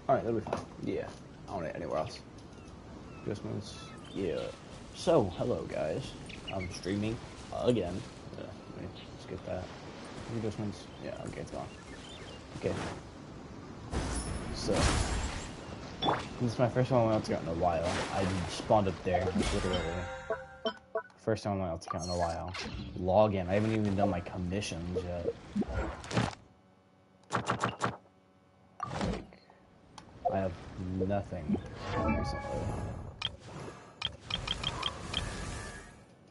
Alright, that'll be fine. Yeah. I don't need anywhere else. Adjustments. Yeah. So, hello guys. I'm streaming again. Let me skip that. Adjustments. Yeah, okay, it's gone. Okay. So, this is my first time on my account in a while. I spawned up there, literally. First time on my account in a while. Log in. I haven't even done my commissions yet. I have nothing recently.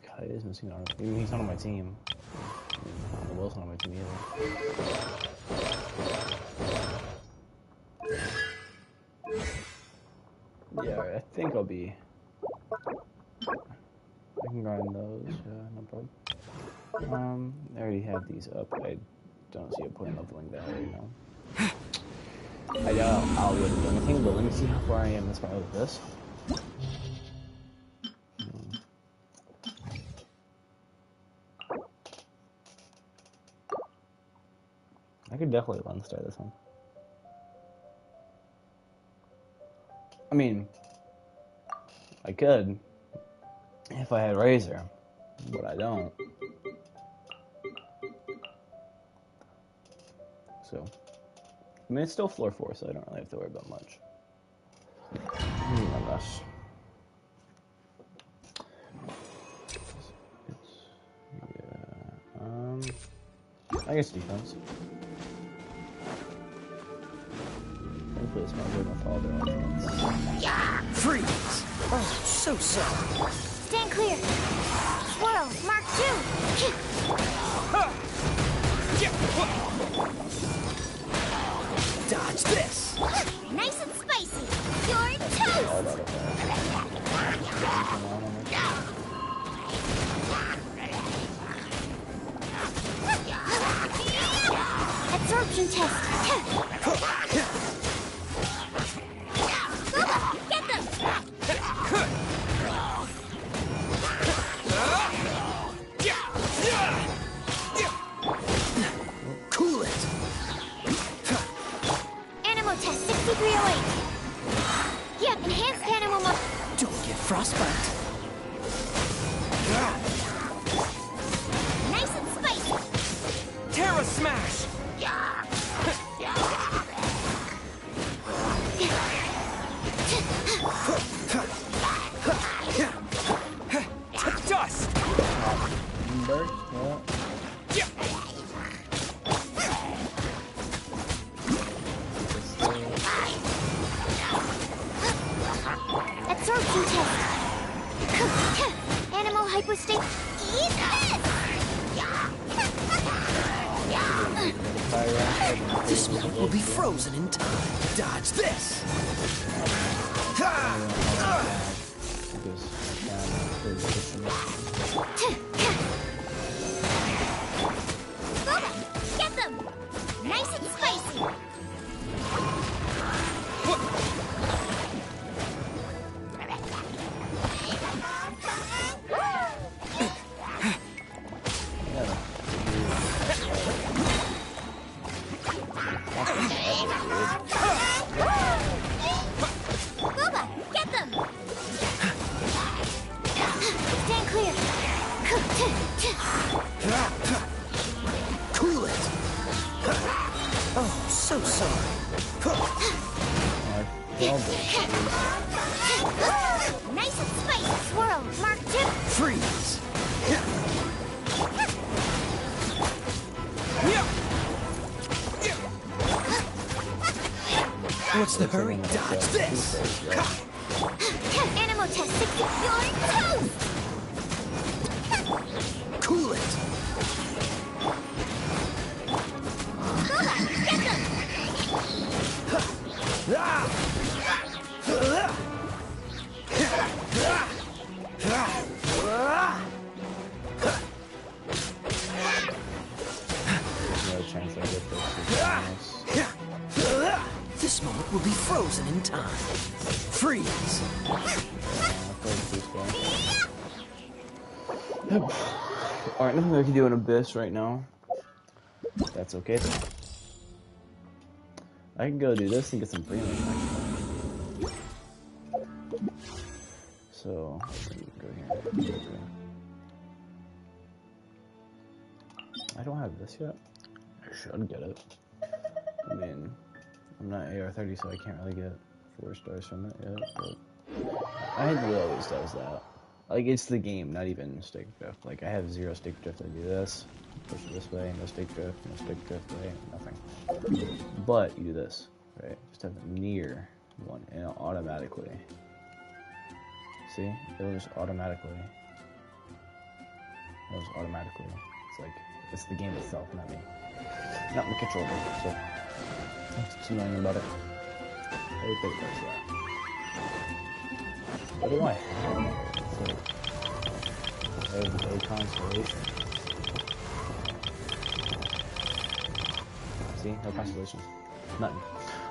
Kai is missing on. Even he's not on my team. Will's not on my team either. Yeah, I think I'll be. I can grind those. No problem. I already have these up. I don't see a point in leveling that right now. I'll be able to do anything, but let me see how far I am as far as this. I could definitely lens start this one. I mean, I could if I had Razor, but I don't. So, I mean, it's still floor 4, so I don't really have to worry about much. Unless. Yeah, I guess defense. Hopefully it's not good with all their offense. Yeah! Freeze! Oh, so sorry. Stand clear. Swirl, Mark 2. Dodge this! Nice and spicy. You're toast! Absorption test. Get them! Cool it! Animal test 6308. Yep, enhanced animal mode. Don't get frostbite. Nice and spicy. Terra Smash! Dust! Absorption test. Animal hypostate. Eat this! This one will be frozen in time. Dodge this! Get them! Nice and spicy! Booba, get them! Stand clear! Cool it! Oh, so sorry. Nice and spicy! Swirl, Mark 2! Freeze! What's the hurry? Dodge this! Animal test 60. You're toast! Cool it! Get them! No chance I get this. This moment will be frozen in time. Freeze! Alright, nothing I can do in Abyss right now. That's okay. I can go do this and get some premium actually. So let me go here. Okay. I don't have this yet. I should get it. I mean, I'm not AR30, so I can't really get 4 stars from it yet. But I think it always does that. Like, it's the game, not even stick drift. Like, I have 0 stick drift. I do this, push it this way, no stick drift, way, nothing. But you do this, right? Just have a near one, and it'll automatically. See? It'll just automatically. It's like, it's the game itself, not me. Not the controller, so that's what's annoying about it. Everything does that. What do I have here? I have no constellation. See? No constellations. Nothing.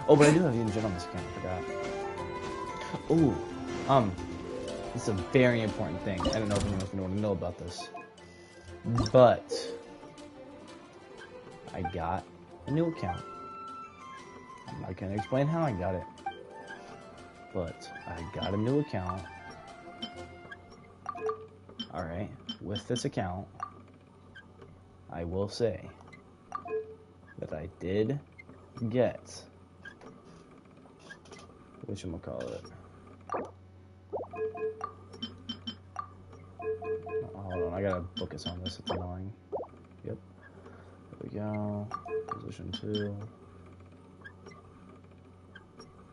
Oh, but I do have Unigent on this account, I forgot. Oh, this is a very important thing. I don't know if anyone's going to know about this. But I got a new account. I'm not going to explain how I got it. But I got a new account. Alright, with this account, I will say that I did get, whatchamacallit. Hold on, I gotta focus on this, it's annoying. Yep, there we go, position 2.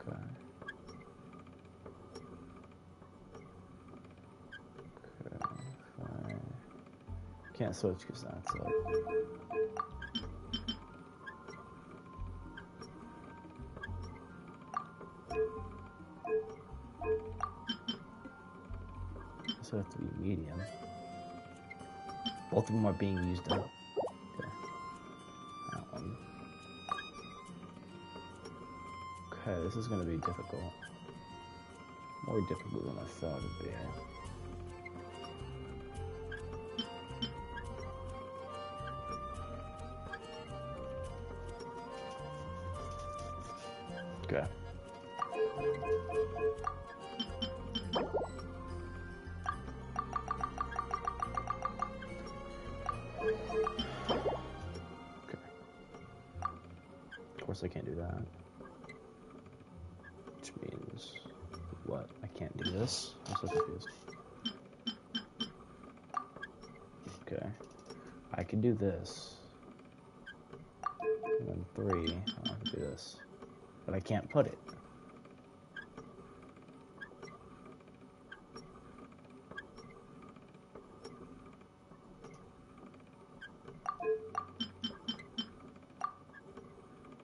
Okay. Can't switch because that's like. So it have to be medium. Both of them are being used up. Okay. That one. Okay, this is going to be difficult. More difficult than I thought it would be. Okay. Of course I can't do that. Which means what? I can't do this? I'm so confused. Okay. I can do this. And then 3, I'll have to do this. But I can't put it.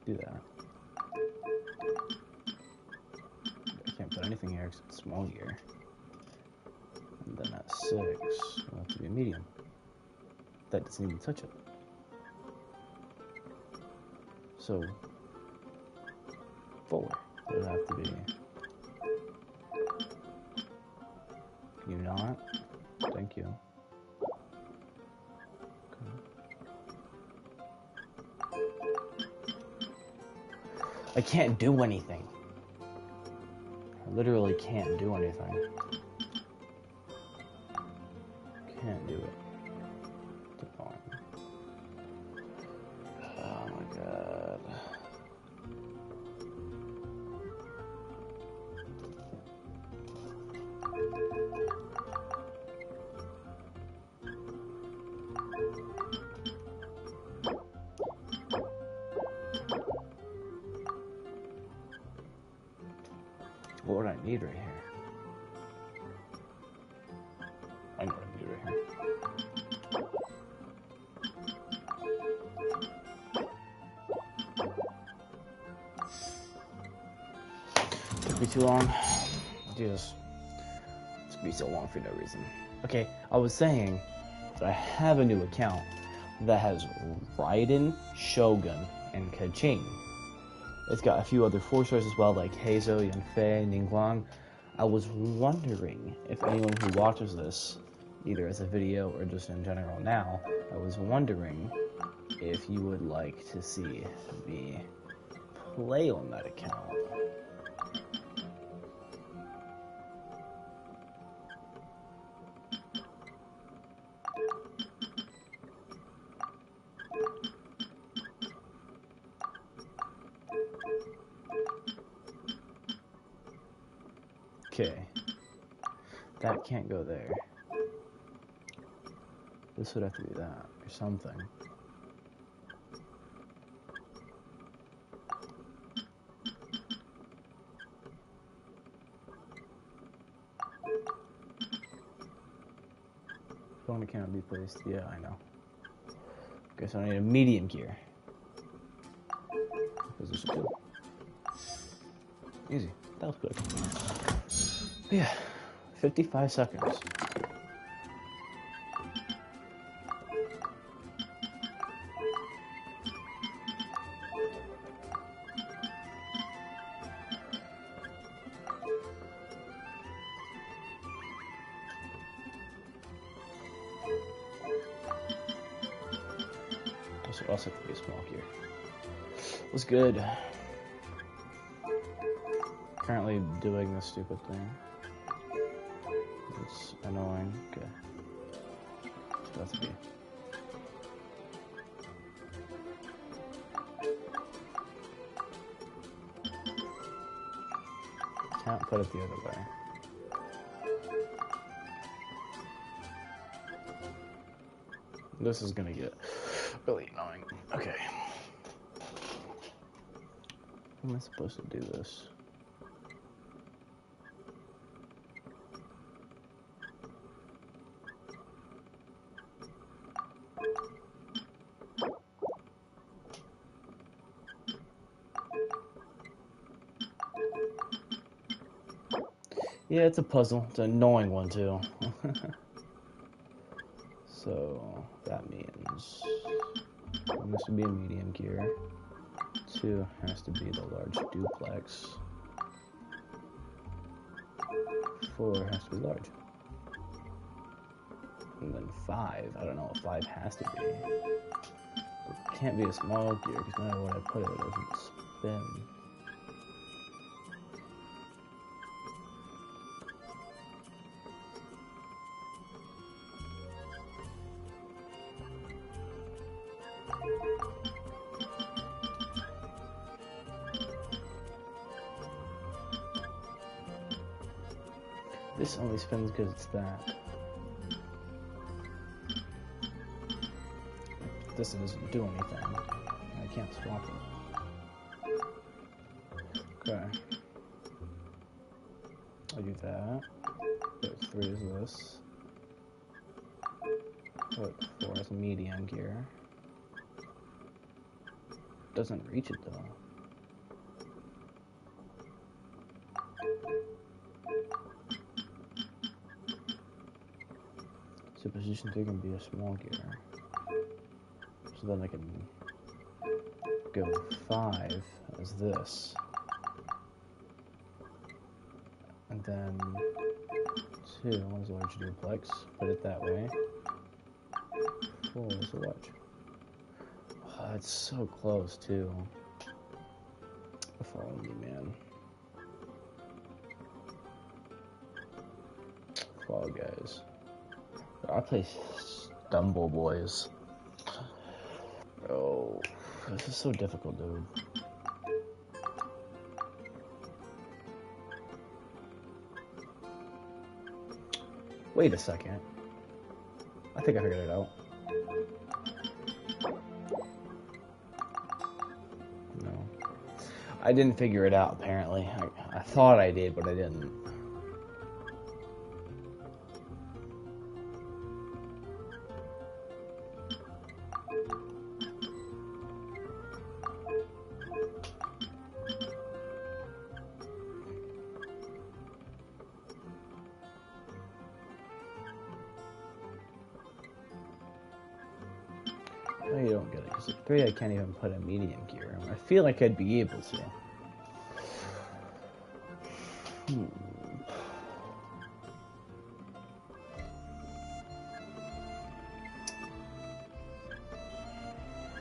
Do that. I can't put anything here except small gear. And then at 6, it'll have to be a medium. That doesn't even touch it. So 4 would have to be. Can you not? Thank you. Okay. I can't do anything. I literally can't do anything. Can't do it. Oh my god. What would I need right here? I know what I need right here. Took me too long. Jesus. It took me so long for no reason. Okay, I was saying that I have a new account that has Raiden, Shogun, and Kaching. It's got a few other 4 stars as well, like Heizo, Yanfei, Ningguang. I was wondering if anyone who watches this, either as a video or just in general now, I was wondering if you would like to see me play on that account. Okay. That can't go there. This would have to be that, or something. Phone cannot be placed. Yeah, I know. Guess I need a medium gear. Position 2. Easy. That was quick. But yeah, 55 seconds. This would also have to be a small gear. What's good? Currently doing this stupid thing. It's annoying. Okay. So that's a B. Can't put it the other way. This is gonna get really annoying. Okay. How am I supposed to do this? Yeah, it's a puzzle. It's an annoying one, too. So, that means one has to be a medium gear. 2 has to be the large duplex. 4 has to be large. And then 5, I don't know what 5 has to be. It can't be a small gear, because no matter what I put it, it doesn't spin. This only spins because it's that. This doesn't do anything. I can't swap it. Okay. I do that. Put 3 is this. Put 4 is medium gear. Doesn't reach it though. So position 3 can be a small gear. So then I can go 5 as this. And then 2 is a large duplex. Put it that way. 4 is a large. Oh, it's so close too. Follow me, man. Fall Guys. I play Stumble Boys. Oh, this is so difficult, dude. Wait a second. I think I figured it out. No. I didn't figure it out, apparently. I thought I did, but I didn't. No, you don't get it, because at 3 I can't even put a medium gear. I feel like I'd be able to.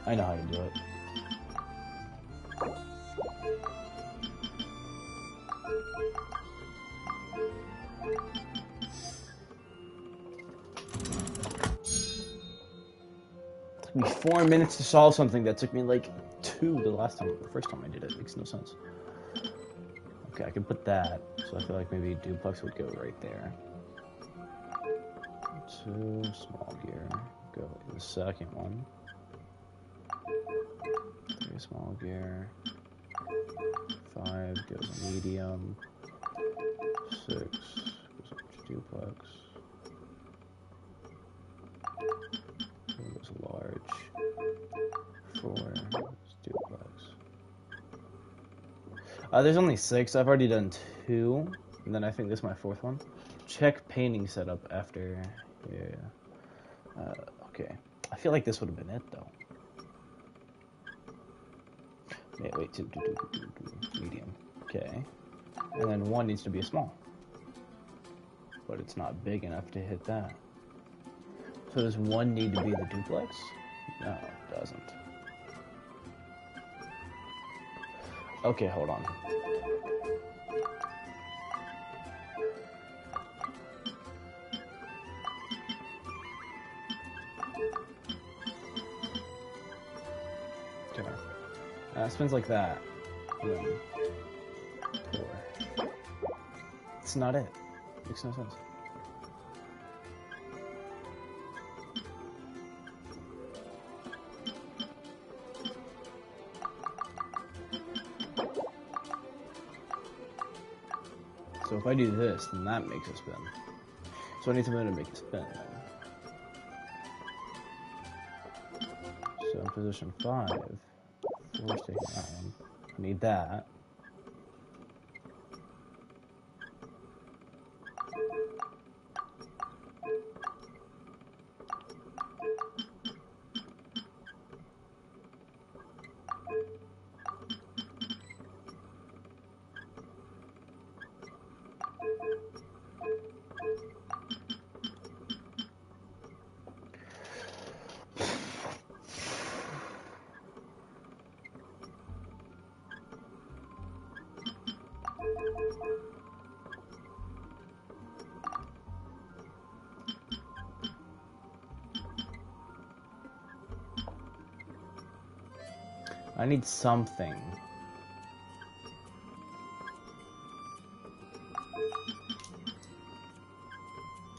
I know how to do it. me 4 minutes to solve something that took me like 2 the first time I did it. It makes no sense. Okay, I can put that, so I feel like maybe duplex would go right there. 2 small gear, go the second one. 3 small gear. 5 goes medium. 6 goes duplex. 4 goes large. 4 goes duplex. There's only 6. I've already done 2, and then I think this is my 4th one. Check painting setup after. Yeah. Okay. I feel like this would have been it though. Wait. Medium. Okay. And then 1 needs to be a small. But it's not big enough to hit that. So does 1 need to be the duplex? No, it doesn't. Okay, hold on. Okay. Spins like that. And then 4. It's not it. Makes no sense. So if I do this, then that makes a spin. So I need something to make a spin then. So in position 5, 4 is taking that one. I need that. I need something.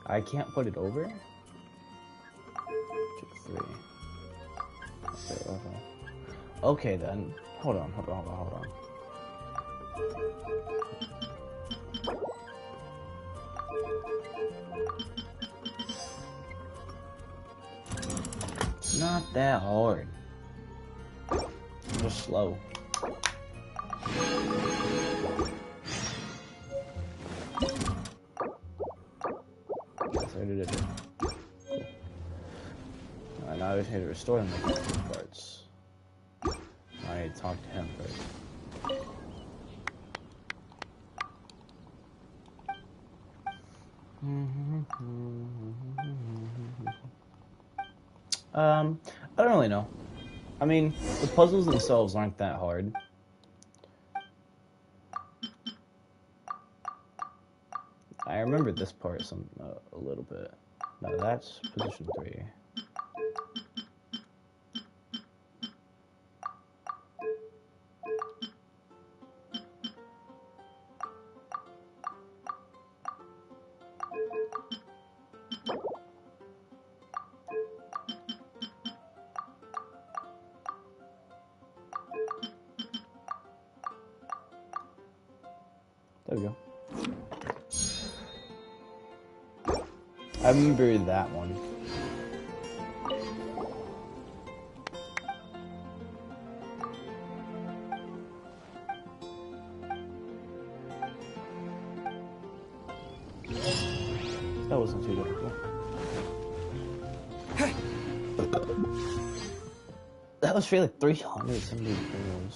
I can't put it over? Check 3. Okay then. Hold on. It's not that hard. I'm just slow. Alright, now I just need to restore them with these parts. I need to talk to him first. I don't really know. I mean, the puzzles themselves aren't that hard. I remember this part a little bit. No, that's position 3. There we go. I remember that one. That wasn't too difficult. That was for like 370 euros.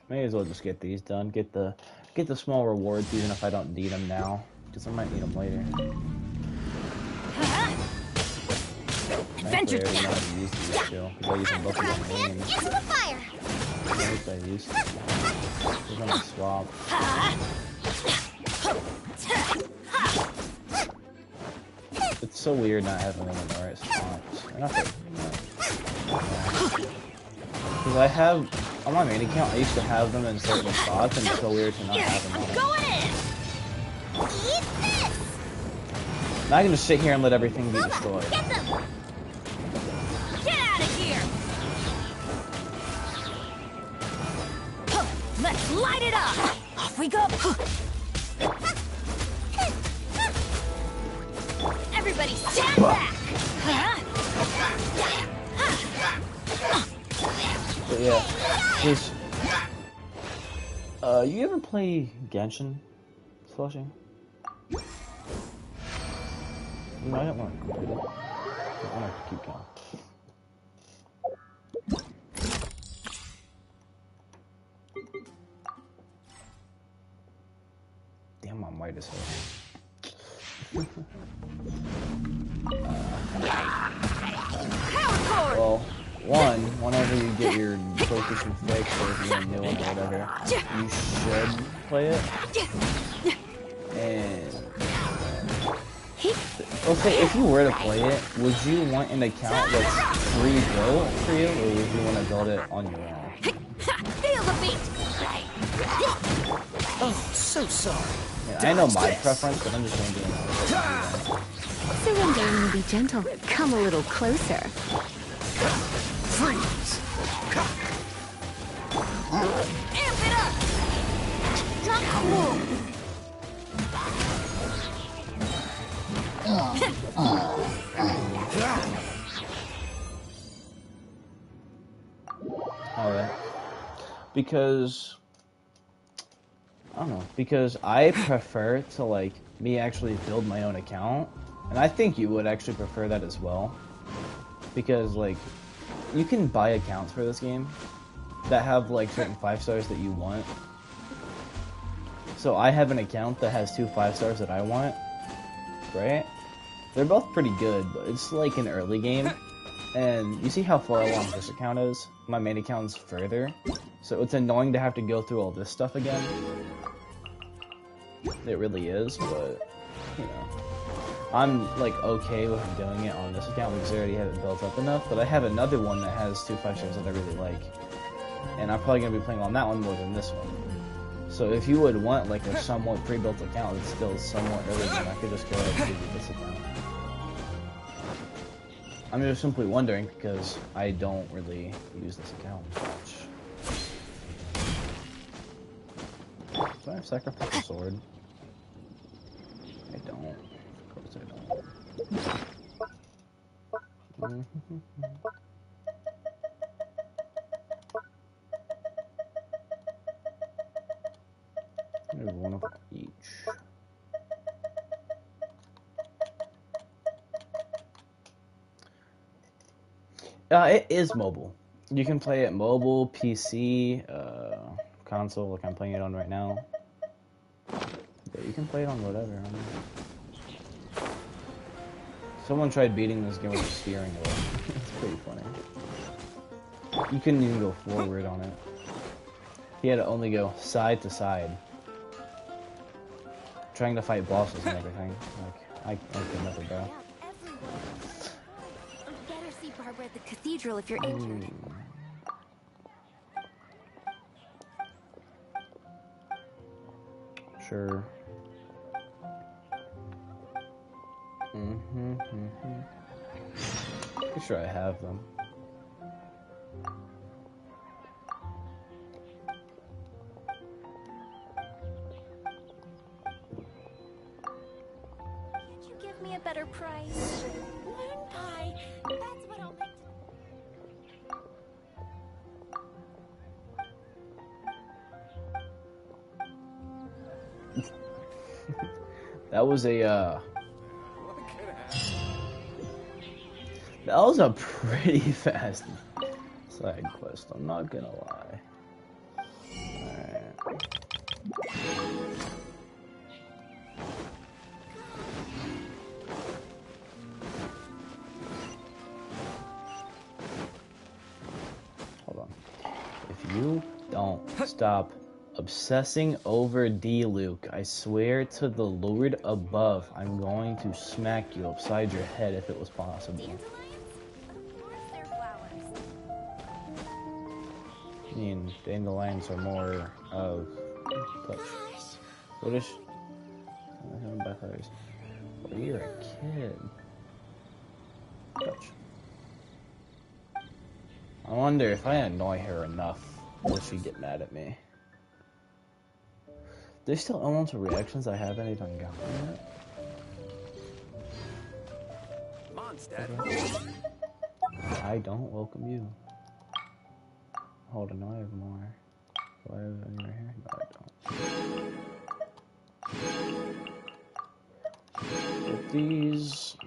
May as well just get these done. Get the small rewards, even if I don't need them now, because I might need them later. Adventure I already know time. how to use these two. Because I use them both Frog in the man game. into the fire. What I use? We're gonna swap. It's so weird not having them in the right spots. Because I have, on my main account, I used to have them in certain spots, and it's so weird to not have them on it. Going in. Eat this. Now I can just sit here and let everything be destroyed. Get them. Get out of here. Let's light it up. Off we go. Everybody stand back. But yeah, just, you ever play Genshin? Flushing? No, I don't want to complete it. I want to keep going. Damn, I'm white as hell. Well, whenever you get your PlayStation fixed or if you get a new one or whatever, you should play it. And let's say if you were to play it, would you want an account that's pre-built for you, or would you want to build it on your own? Feel the beat. Oh, so sorry. Yeah, I know my preference, but I'm just going to do it. Surrendering will be gentle. Come a little closer. Freeze! Amp it up. Drop cool. Alright. Because I don't know. Because I prefer to, like, me actually build my own account. And I think you would actually prefer that as well. Because, like, you can buy accounts for this game that have, like, certain 5 stars that you want. So I have an account that has 2 5 stars that I want. Right? They're both pretty good, but it's like an early game. And you see how far along this account is? My main account's further. So it's annoying to have to go through all this stuff again. It really is, but, you know. I'm, like, okay with doing it on this account because I already have it built up enough. But I have another one that has 2 5 stars that I really like. And I'm probably going to be playing on that one more than this one. So if you would want, like, a somewhat pre-built account that's still somewhat early, then I could just go ahead and give you this account. I'm just simply wondering because I don't really use this account much. Do I have sacrifice a sword? I don't. Of course I don't. There's one of each. It is mobile. You can play it mobile, PC, console, like I'm playing it on right now. Yeah, you can play it on whatever. I mean. Someone tried beating this game with a steering wheel. It's pretty funny. You couldn't even go forward on it. He had to only go side to side. Trying to fight bosses and everything. Like, I could never go. Better see Barbara at the cathedral if you're injured. Sure. Pretty sure I have them. Can't you give me a better price? Moon pie. That's what I'll make. That was that was a pretty fast side quest, I'm not gonna lie. Alright. stop obsessing over D, Luke. I swear to the Lord above, I'm going to smack you upside your head if it was possible. I mean, dandelions are more of touch. What is... backfires. Well, you're a kid. Touch. I wonder if I annoy her enough, will she get mad at me? There's still elemental reactions I haven't even gotten yet. Mondstadt. I don't welcome you. Hold on, no, I have more. Do I have any right here? No, I don't. With these...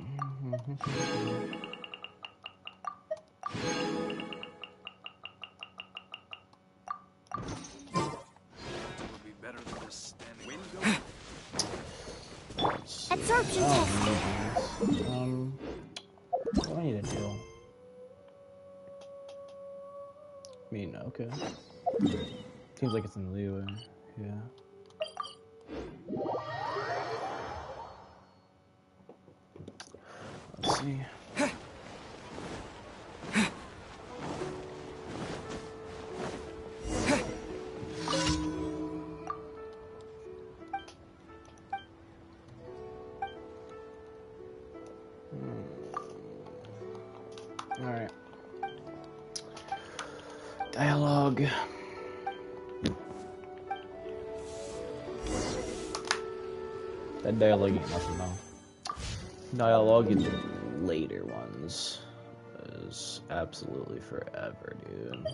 Absorption test. What do I need to do? I mean, okay. Seems like it's in the leeway. Yeah. Let's see. Alright. Dialogue. That dialogue ain't nothing though. Dialogue in the later ones is absolutely forever, dude.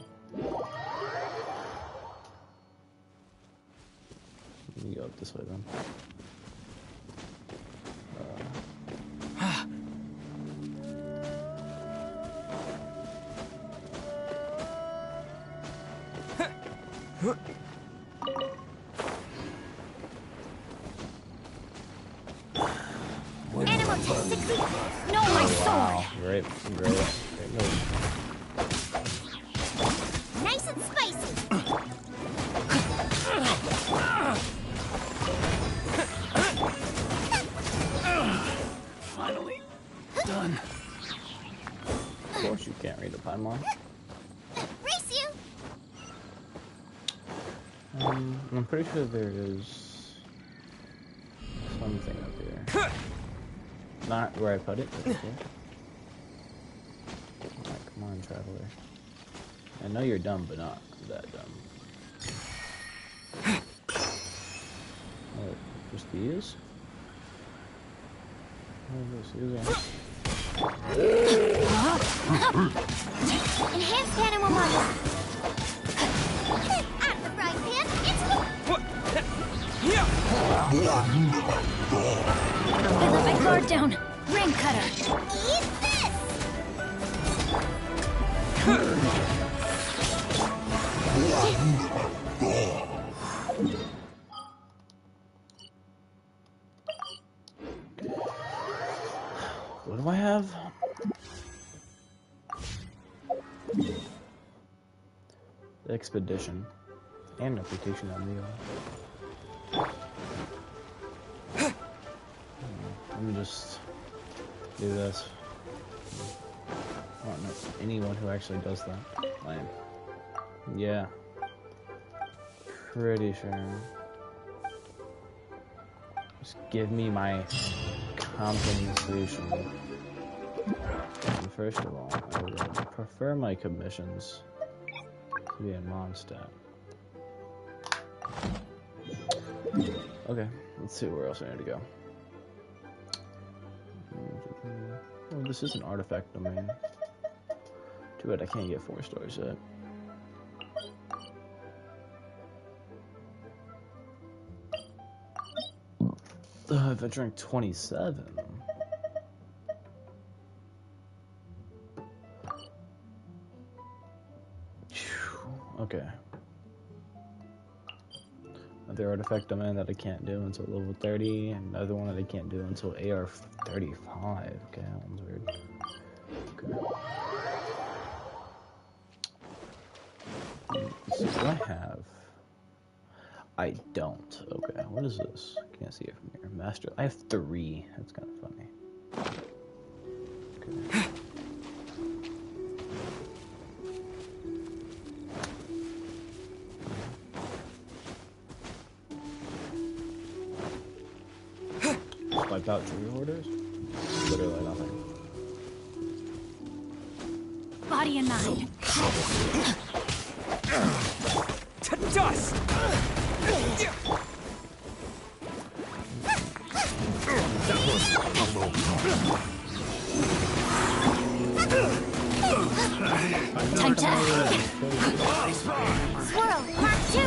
Let me go up this way then. Animal test succeed. No, my sword. Great, great, great move. Nice and spicy. Finally done. Of course you can't read a timeline. Race you. I'm pretty sure there is something up here. Not where I put it, but okay. Alright, come on, traveler. I know you're dumb, but not that dumb. Oh, just these? Enhanced animal model. Out of the frying pan, it's I let my guard down. Ring cutter. Eat this. What do I have? Expedition and reputation on Leo. Let me just do this. I don't know anyone who actually does that. Land. Yeah. Pretty sure. Just give me my compensation. And first of all, I would prefer my commissions to be in Mondstadt. Okay, let's see where else I need to go. Oh, this is an artifact domain. Too bad I can't get 4 stars yet. Adventuring 27. Okay. Another artifact domain that I can't do until level 30, and another one that I can't do until AR 35. Okay, that one's weird. Okay. Let's see what I have. I don't. Okay, what is this? Can't see it from here. Master. I have 3. That's kind of funny. Okay. Wipe out 3 orders? Literally nothing. Body and mind. To dust! Time to act. Swirl, Mark 2.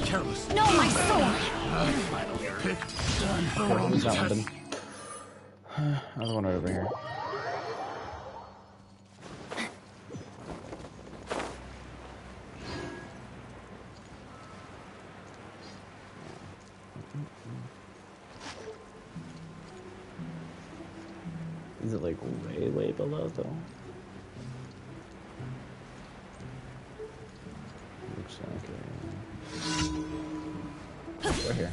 Careless. No, my sword. What's that one done? Another one right over here. Is it like way, way below though? Looks like we're here.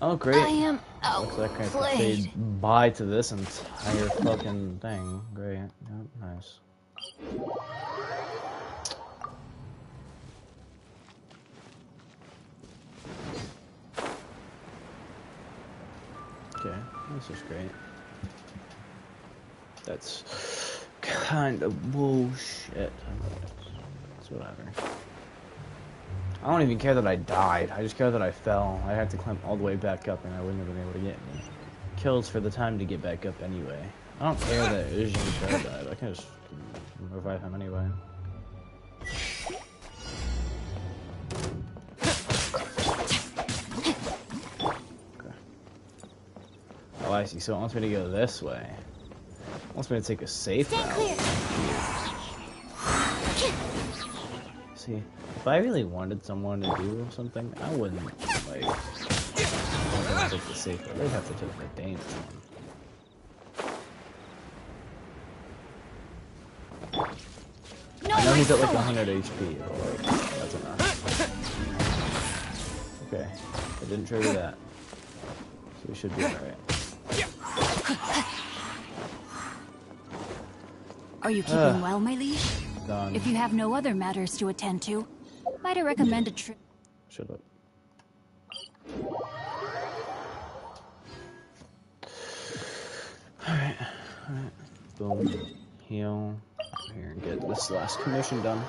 Oh great. I am Looks like I have to outplayed. say bye to this entire fucking thing. Great. Yep, nice. Okay, this is great. That's kind of bullshit. It's whatever. I don't even care that I died. I just care that I fell. I had to climb all the way back up, and I wouldn't have been able to get any kills for the time to get back up anyway. I don't care that Ujin died. I can just revive him anyway. Okay. Oh, I see. So it wants me to go this way. It wants me to take a safe Stand route. clear. See, if I really wanted someone to do something, I wouldn't, like, want them to take the safe route. They'd have to take the dangerous one. No, I know my he's at like sword. 100 HP, but like, that's enough. Okay, I didn't trigger that. So we should be alright. Are you keeping well, my liege? Done. If you have no other matters to attend to, might I recommend a trip? Shut up. Alright, alright. Boom. Heal. Here and get this last commission done.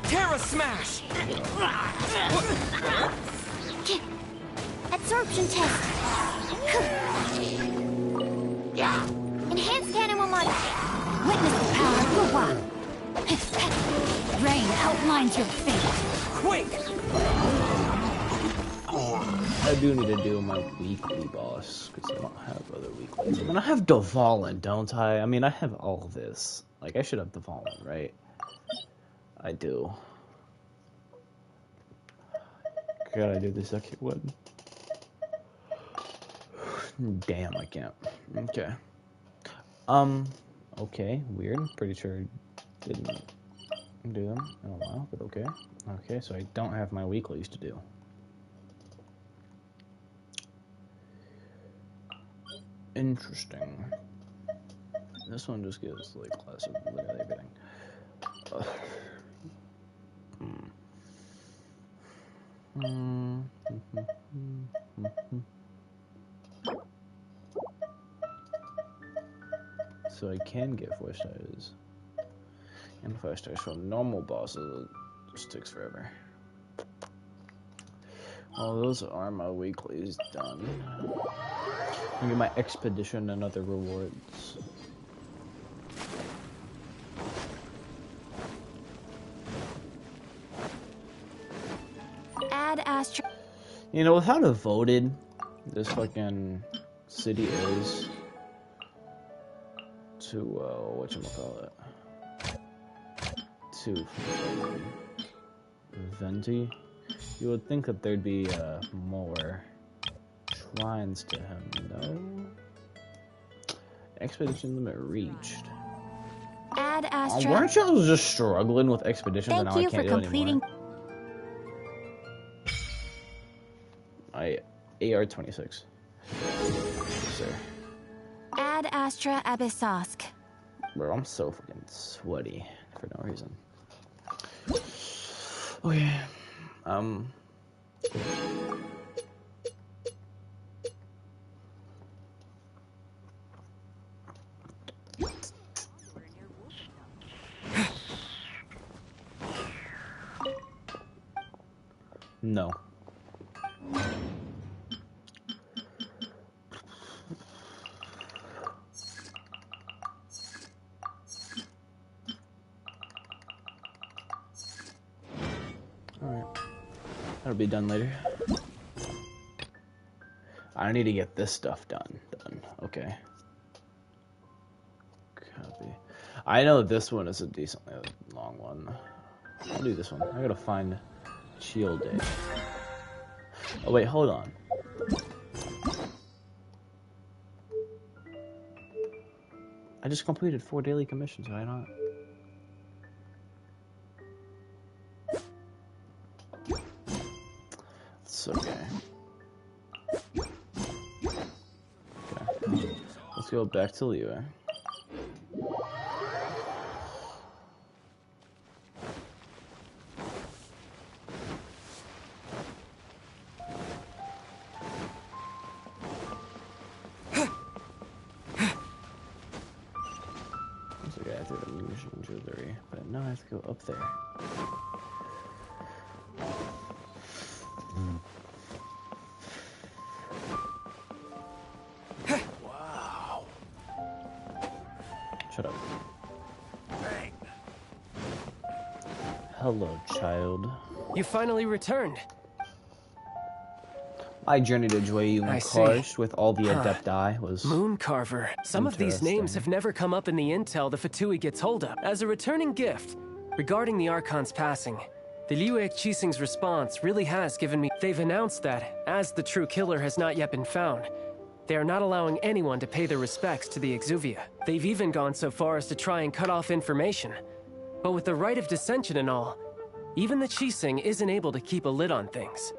Terra smash! Absorption test. Enhanced animal modify. Witness the power of the wild. Rain outlines your fate. Quick! I do need to do my weekly boss, because I don't have other weeklies. I mean, I have Dvalin, don't I? I mean, I have all of this. Like, I should have Dvalin, right? I do. Gotta do the second one. Damn, I can't. Okay. Okay, weird. Pretty sure I didn't do them in a while, but okay. Okay, so I don't have my weeklies to do. Interesting. This one just gives like classic look at everything. So I can get 4 stars and 5 stars from normal bosses. It just takes forever. Oh, those are my weeklies done. I get my expedition and other rewards. Add Astro. You know, with how devoted this fucking city is to, whatchamacallit, to Venti, you would think that there'd be, more shrines to him, no? Expedition limit reached. Add Astra. Weren't y'all just struggling with expeditions and Thank now you I can't for do it completing. anymore? AR-26. Yes, sir. Add Astra Abyssosk. Bro, I'm so fucking sweaty for no reason. Okay. No. Alright. That'll be done later. I need to get this stuff done. Okay. Copy. I know this one is a decently long one. I'll do this one. I gotta find Shield Day. Oh wait, hold on. I just completed 4 daily commissions, why not? It's okay. Okay. Let's go back to Liyue. Jewelry, but now I have to go up there. Wow. Shut up. Bang. Hello, child. You finally returned. My journey to Jueyun I Karsh with all the Adepti was Moon Carver. Some of these names have never come up in the intel the Fatui gets hold of. As a returning gift, regarding the Archon's passing, the Liyue Qixing's response really has given me... They've announced that, as the true killer has not yet been found, they are not allowing anyone to pay their respects to the Exuvia. They've even gone so far as to try and cut off information. But with the right of dissension and all, even the Qixing isn't able to keep a lid on things.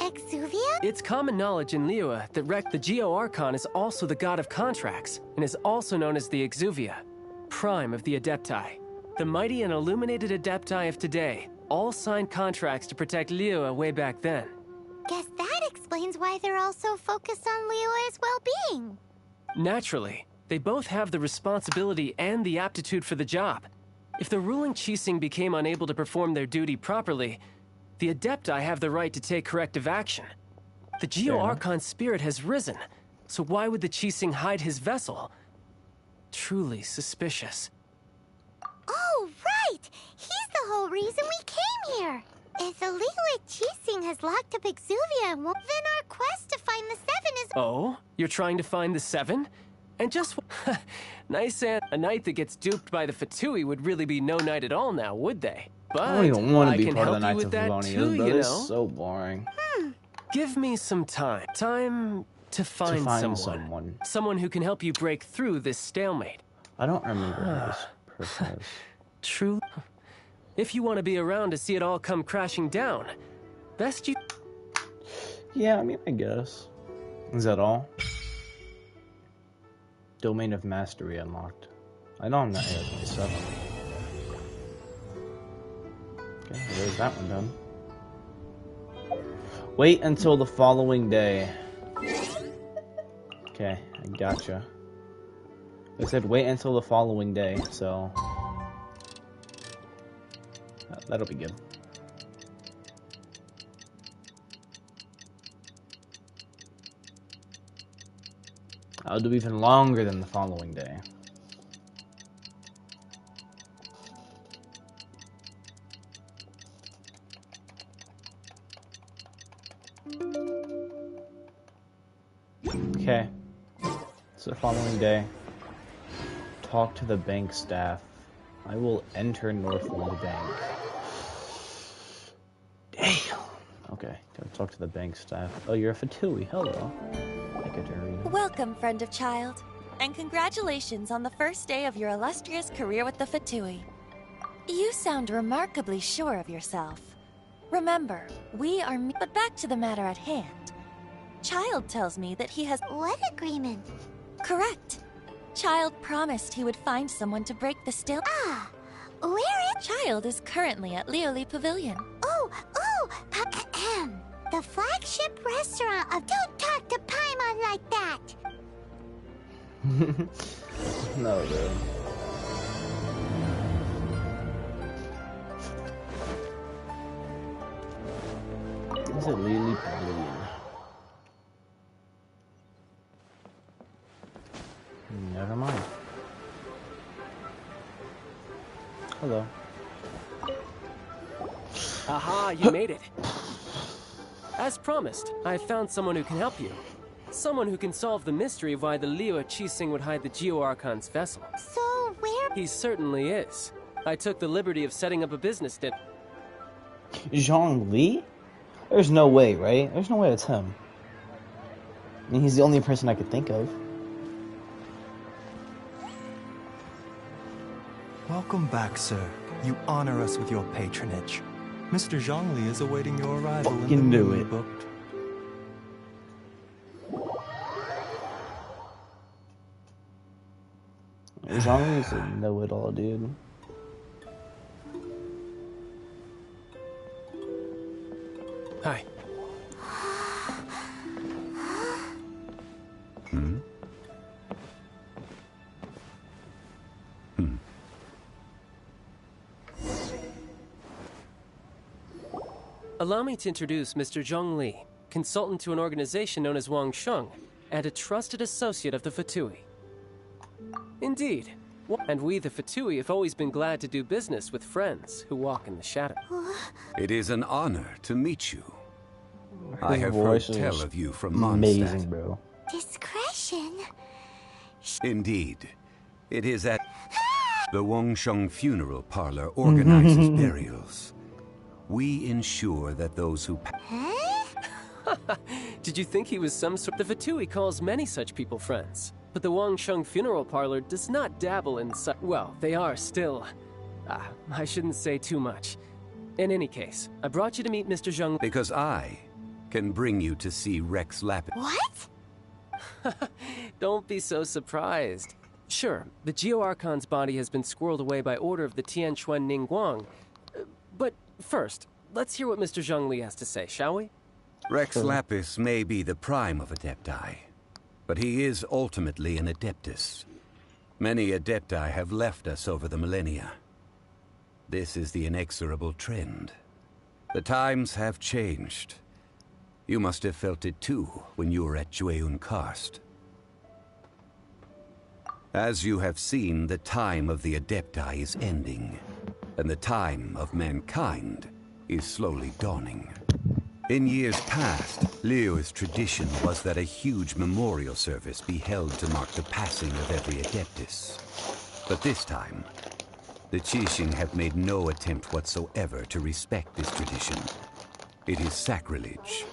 Exuvia? It's common knowledge in Liyue that the Geo-Archon is also the god of contracts, and is also known as the Exuvia, prime of the Adepti. The mighty and illuminated Adepti of today all signed contracts to protect Liyue way back then. Guess that explains why they're all so focused on Liyue's well-being. Naturally, they both have the responsibility and the aptitude for the job. If the ruling Qixing became unable to perform their duty properly, the Adepti have the right to take corrective action. The Geo-Archon's spirit has risen, so why would the Qixing hide his vessel? Truly suspicious. Oh, right! He's the whole reason we came here! If the Liyue Qixing has locked up Exuvia, then our quest to find the Seven is... Oh? You're trying to find the Seven? And just... nice, and a knight that gets duped by the Fatui would really be no knight at all now, would they? But I don't even want to be can part of the help you Knights of with that Livonia, too, but you it's know. so boring. Give me some time. Time to find someone. Someone who can help you break through this stalemate. I don't remember who this person is. True. If you want to be around to see it all come crashing down, best you... Yeah, I mean, I guess. Is that all? Domain of Mastery unlocked. I know I'm not here at 27. Okay, well, there's that one done. Wait until the following day. Okay, I gotcha. They said wait until the following day, so... that'll be good. I'll do even longer than the following day. Okay. So the following day, talk to the bank staff. I will enter Northland Bank. Damn. Okay, gotta talk to the bank staff. Oh, you're a Fatui. Hello. Welcome, friend of child, and congratulations on the first day of your illustrious career with the Fatui. You sound remarkably sure of yourself. Remember, we are but back to the matter at hand. Child tells me that he has— What agreement? Correct. Child promised he would find someone to break the still— Ah, where is— Child is currently at Lioli Pavilion. Oh, the flagship restaurant of— Don't talk to Paimon like that! No, dude. Is it Lioli Pavilion? Never mind. Hello. Aha, you made it. As promised, I found someone who can help you. Someone who can solve the mystery of why the Liyue Qixing would hide the Geo-Archon's vessel. So where— He certainly is. I took the liberty of setting up a business deal. Zhongli? There's no way, right? There's no way it's him. I mean, he's the only person I could think of. Welcome back, sir. You honor us with your patronage. Mr. Zhongli is awaiting your arrival in the room you booked. Zhongli's a know-it-all, dude. Hi. Allow me to introduce Mr. Zhongli, consultant to an organization known as Wangsheng, and a trusted associate of the Fatui. Indeed. And we, the Fatui, have always been glad to do business with friends who walk in the shadow. It is an honor to meet you. I His have heard voice is tell of you from amazing, Mondstadt. bro. Discretion? Indeed. It is at the Wangsheng Funeral Parlor organizes burials. We ensure that those who Did you think he was some sort— The Fatui calls many such people friends. But the Wangsheng Funeral Parlor does not dabble in such— Well, they are still— I shouldn't say too much. In any case, I brought you to meet Mr. Zheng— Because I can bring you to see Rex Lapis. What? Don't be so surprised. Sure, the Geo-Archon's body has been squirreled away by order of the Tianquan Ningguang. But first, let's hear what Mr. Zhongli has to say, shall we? Rex Lapis may be the prime of Adepti, but he is ultimately an Adeptus. Many Adepti have left us over the millennia. This is the inexorable trend. The times have changed. You must have felt it too when you were at Jueyun Karst. As you have seen, the time of the Adepti is ending, and the time of mankind is slowly dawning. In years past, Liyue's tradition was that a huge memorial service be held to mark the passing of every Adeptus. But this time, the Qixing have made no attempt whatsoever to respect this tradition. It is sacrilege.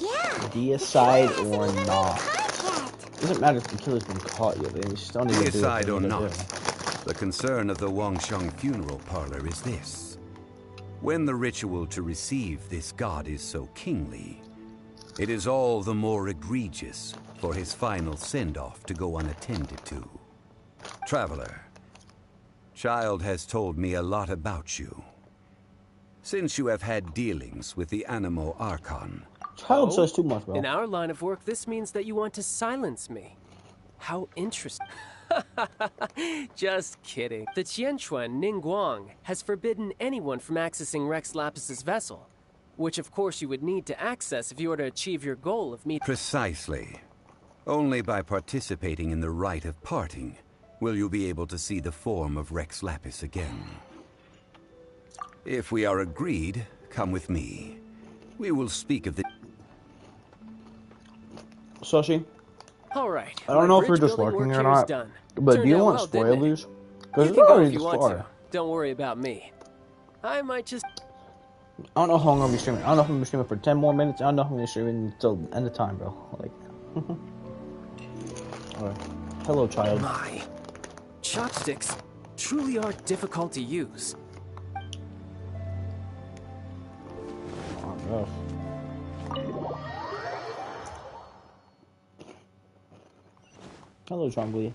Yeah. Deicide or not. Doesn't matter if the killer's been caught yet, they still need to do what Deicide they or need to not, do. the concern of the Wangsheng Funeral Parlor is this. When the ritual to receive this god is so kingly, it is all the more egregious for his final send-off to go unattended to. Traveler, Child has told me a lot about you. Since you have had dealings with the Animo Archon. Child says too much, bro. In our line of work, this means that you want to silence me. How interesting. Just kidding. The Tianquan Ningguang has forbidden anyone from accessing Rex Lapis's vessel. which of course you would need to access if you were to achieve your goal of meeting. Precisely. Only by participating in the rite of parting will you be able to see the form of Rex Lapis again. If we are agreed, come with me. We will speak of the... Sushi? Alright. I don't know if you're just working or not, but do you want spoilers? Because You it's can go already if you this want far. to. Don't worry about me. I might just... I don't know how long I'm gonna be streaming. I don't know if I'm gonna be streaming for 10 more minutes. I don't know if I'm gonna be streaming until the end of time, bro. Like, alright. Hello, child. My. Chopsticks truly are difficult to use. Oh, no. Hello, John Lee.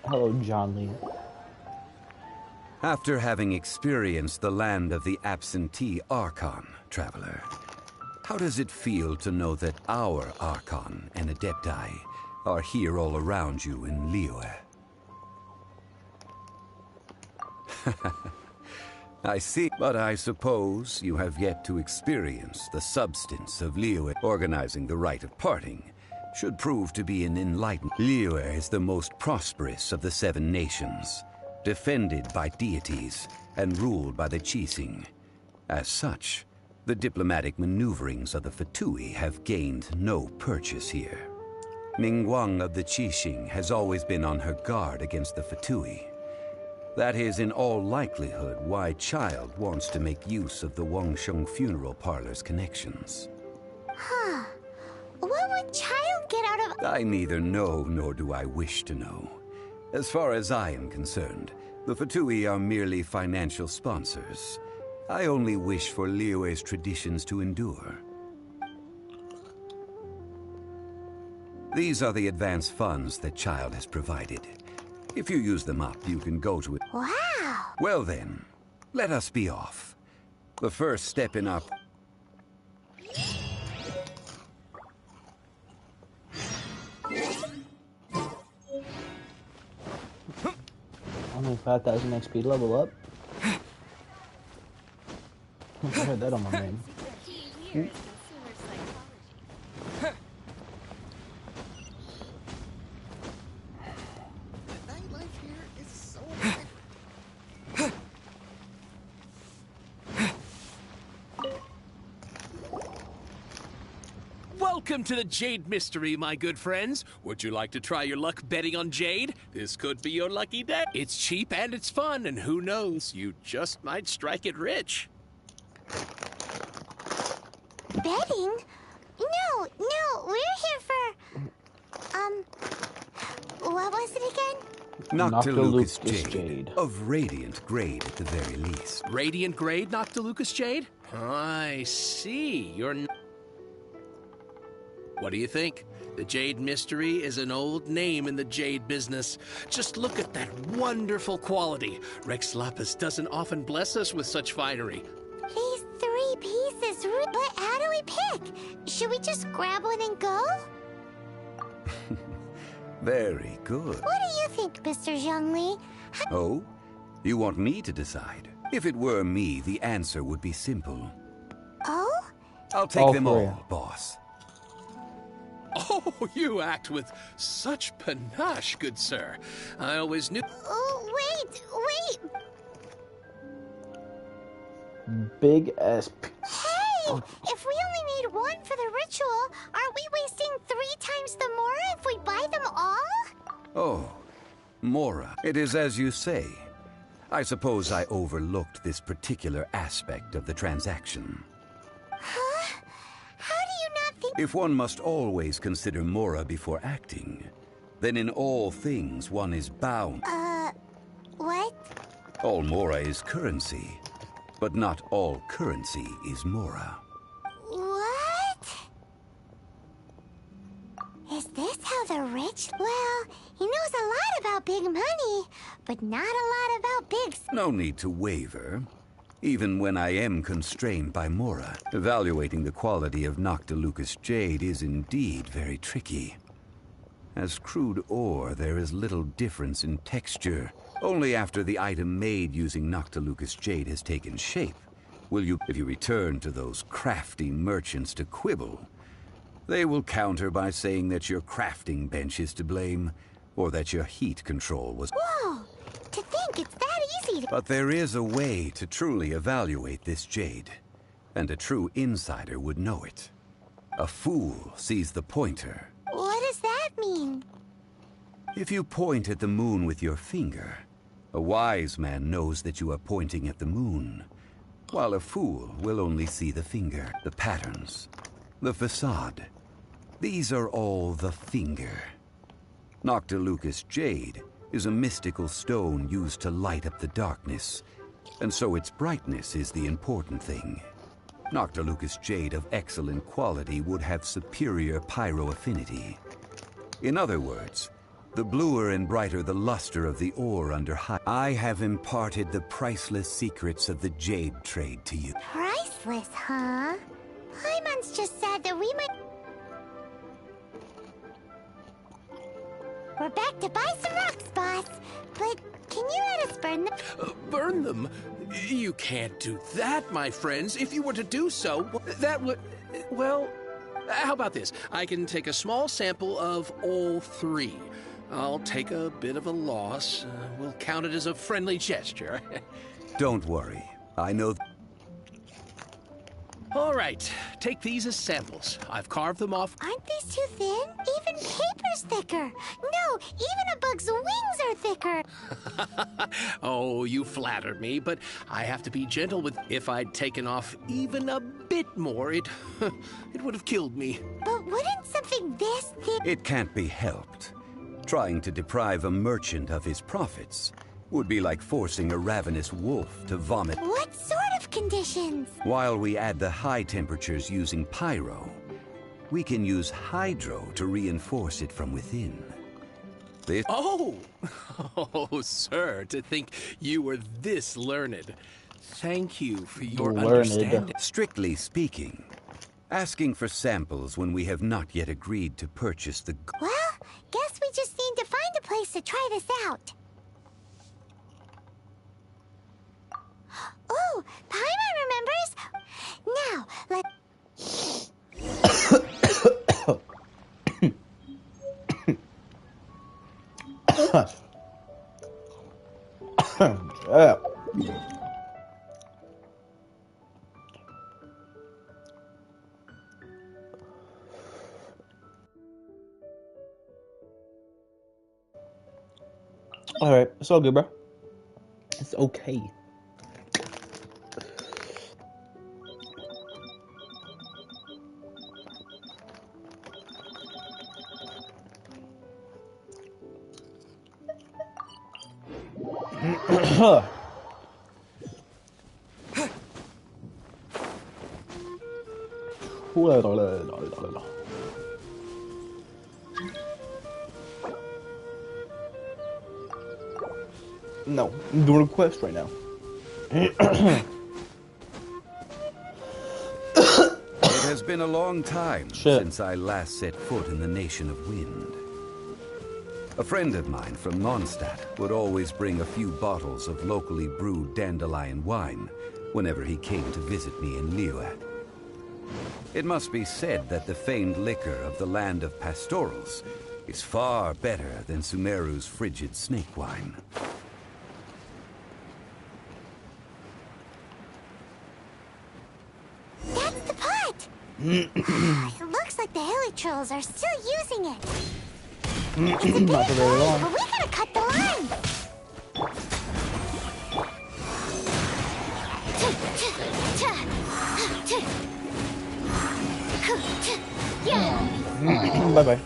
Hello, John Lee. After having experienced the land of the absentee Archon, traveler, how does it feel to know that our Archon and Adepti are here all around you in Liyue? I see, but I suppose you have yet to experience the substance of Liyue. Organizing the rite of parting should prove to be an enlightened. Liyue is the most prosperous of the 7 nations, defended by deities and ruled by the Qixing. As such, the diplomatic maneuverings of the Fatui have gained no purchase here. Ningguang of the Qixing has always been on her guard against the Fatui. That is in all likelihood why Child wants to make use of the Wangsheng funeral parlor's connections. Huh. What would Child get out of... I neither know nor do I wish to know. As far as I am concerned, the Fatui are merely financial sponsors. I only wish for Liyue's traditions to endure. These are the advance funds that Child has provided. If you use them up, you can go to it. Wow. Well then, let us be off. The first step in our... Only 5,000 XP level up. I heard that on my name. Welcome to the Jade Mystery, my good friends. Would you like to try your luck betting on Jade? This could be your lucky day. It's cheap and it's fun, and who knows, you just might strike it rich. Betting? No, we're here for... what was it again? Noctilucous Jade, of Radiant Grade at the very least. Radiant Grade, Noctilucous Jade? I see, you're... What do you think? The Jade Mystery is an old name in the jade business. Just look at that wonderful quality. Rex Lapis doesn't often bless us with such finery. These 3 pieces, but how do we pick? Should we just grab one and go? Very good. What do you think, Mr. Zhongli? Oh? You want me to decide? If it were me, the answer would be simple. Oh? I'll take them all, boss. Oh, you act with such panache, good sir. I always knew... Oh, wait! Big ass... Hey! If we only need 1 for the ritual, aren't we wasting 3 times the Mora if we buy them all? Oh, Mora. It is as you say. I suppose I overlooked this particular aspect of the transaction. Huh? How do you not think... If one must always consider Mora before acting, then in all things one is bound. What? All Mora is currency, but not all currency is Mora. What? Is this how the rich... Well, he knows a lot about big money, but not a lot about big... No need to waver. Even when I am constrained by Mora, evaluating the quality of Noctilucous Jade is indeed very tricky. As crude ore, there is little difference in texture. Only after the item made using Noctilucous Jade has taken shape will you... If you return to those crafty merchants to quibble, they will counter by saying that your crafting bench is to blame, or that your heat control was... Whoa! To think it's that easy to... But there is a way to truly evaluate this jade, and a true insider would know it. A fool sees the pointer. What does that mean? If you point at the moon with your finger, a wise man knows that you are pointing at the moon, while a fool will only see the finger, the patterns, the facade. These are all the finger. Noctilucous jade is a mystical stone used to light up the darkness, and so its brightness is the important thing. Noctilucous jade of excellent quality would have superior pyro affinity. In other words, the bluer and brighter the luster of the ore under high... I have imparted the priceless secrets of the jade trade to you. Priceless, huh? Paimon's just said that we might... We're back to buy some rocks, boss. But can you let us burn them? Burn them? You can't do that, my friends. If you were to do so, that would... Well, how about this? I can take a small sample of all three. I'll take a bit of a loss. We'll count it as a friendly gesture. Don't worry. I know... All right. Take these as samples. I've carved them off. Aren't these too thin? Even paper's thicker. No, even a bug's wings are thicker. Oh, you flatter me, but I have to be gentle with... If I'd taken off even a bit more, it would have killed me. But wouldn't something this thin... It can't be helped. Trying to deprive a merchant of his profits would be like forcing a ravenous wolf to vomit. What sort of conditions? While we add the high temperatures using pyro, we can use hydro to reinforce it from within. This... Oh! Oh, sir, to think you were this learned. Thank you for your understanding. Strictly speaking, asking for samples when we have not yet agreed to purchase the... Well, guess we just need to find a place to try this out. Oh, Paimon remembers! Now, let... Alright, it's all good, bro. It's okay. No, I'm doing a quest right now. It has been a long time since I last set foot in the Nation of Wind. A friend of mine from Mondstadt would always bring a few bottles of locally brewed dandelion wine whenever he came to visit me in Liyue. It must be said that the famed liquor of the land of pastorals is far better than Sumeru's frigid snake wine. That's the pot! It looks like the hilly trolls are still using it. It's a bit Not for very long. but we gotta cut the line. Bye-bye.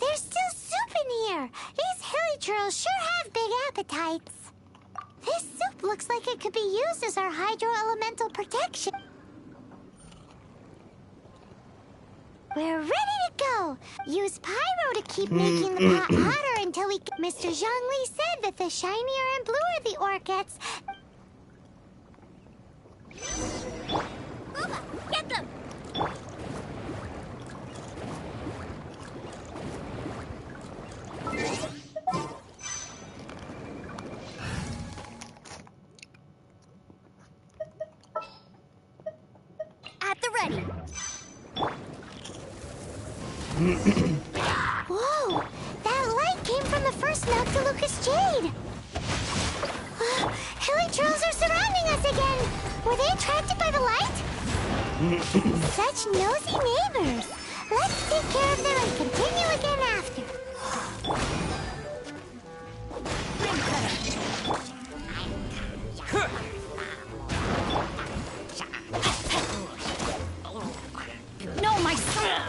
There's still soup in here. These hilly trolls sure have big appetites. This soup looks like it could be used as our hydro-elemental protection. We're ready to go. Use pyro to keep making the pot hotter until we... Mr. Zhongli said that the shinier and bluer the ore gets... ready. Whoa! That light came from the first Noctilucous Jade! Hilly trolls are surrounding us again! Were they attracted by the light? Such nosy neighbors! Let's take care of them and continue again after. No, my son!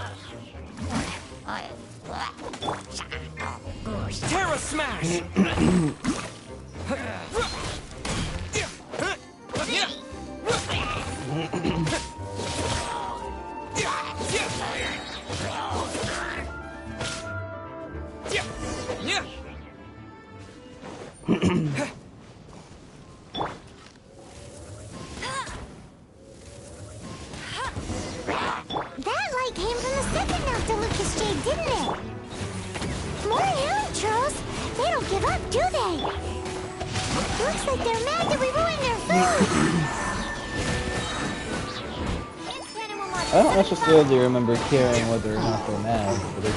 Terra Smash! That light came from the second Noctilucous Jade, didn't it? More Hilly trolls! They don't give up, do they? Looks like they're mad that we ruined their food! I don't necessarily remember caring whether or not they're mad, but they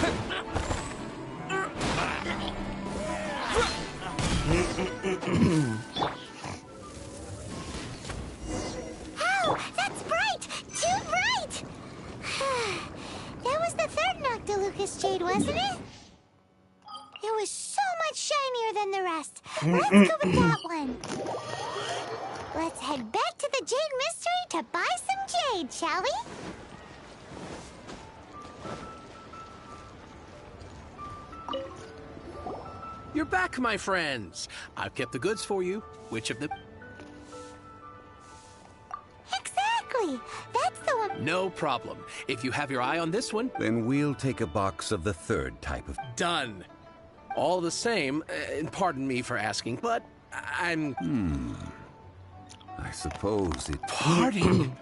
Ow! That's bright! Too bright! That was the third Noctilucous Jade, wasn't it? It was so much shinier than the rest. Let's go with that one. Let's head back to the Jade Mystery to buy some jade, shall we? You're back, my friends. I've kept the goods for you. Which of them? Exactly! That's the one. No problem. If you have your eye on this one, Then we'll take a box of the third type of... done. All the same, pardon me for asking, but I'm... I suppose it... Pardon?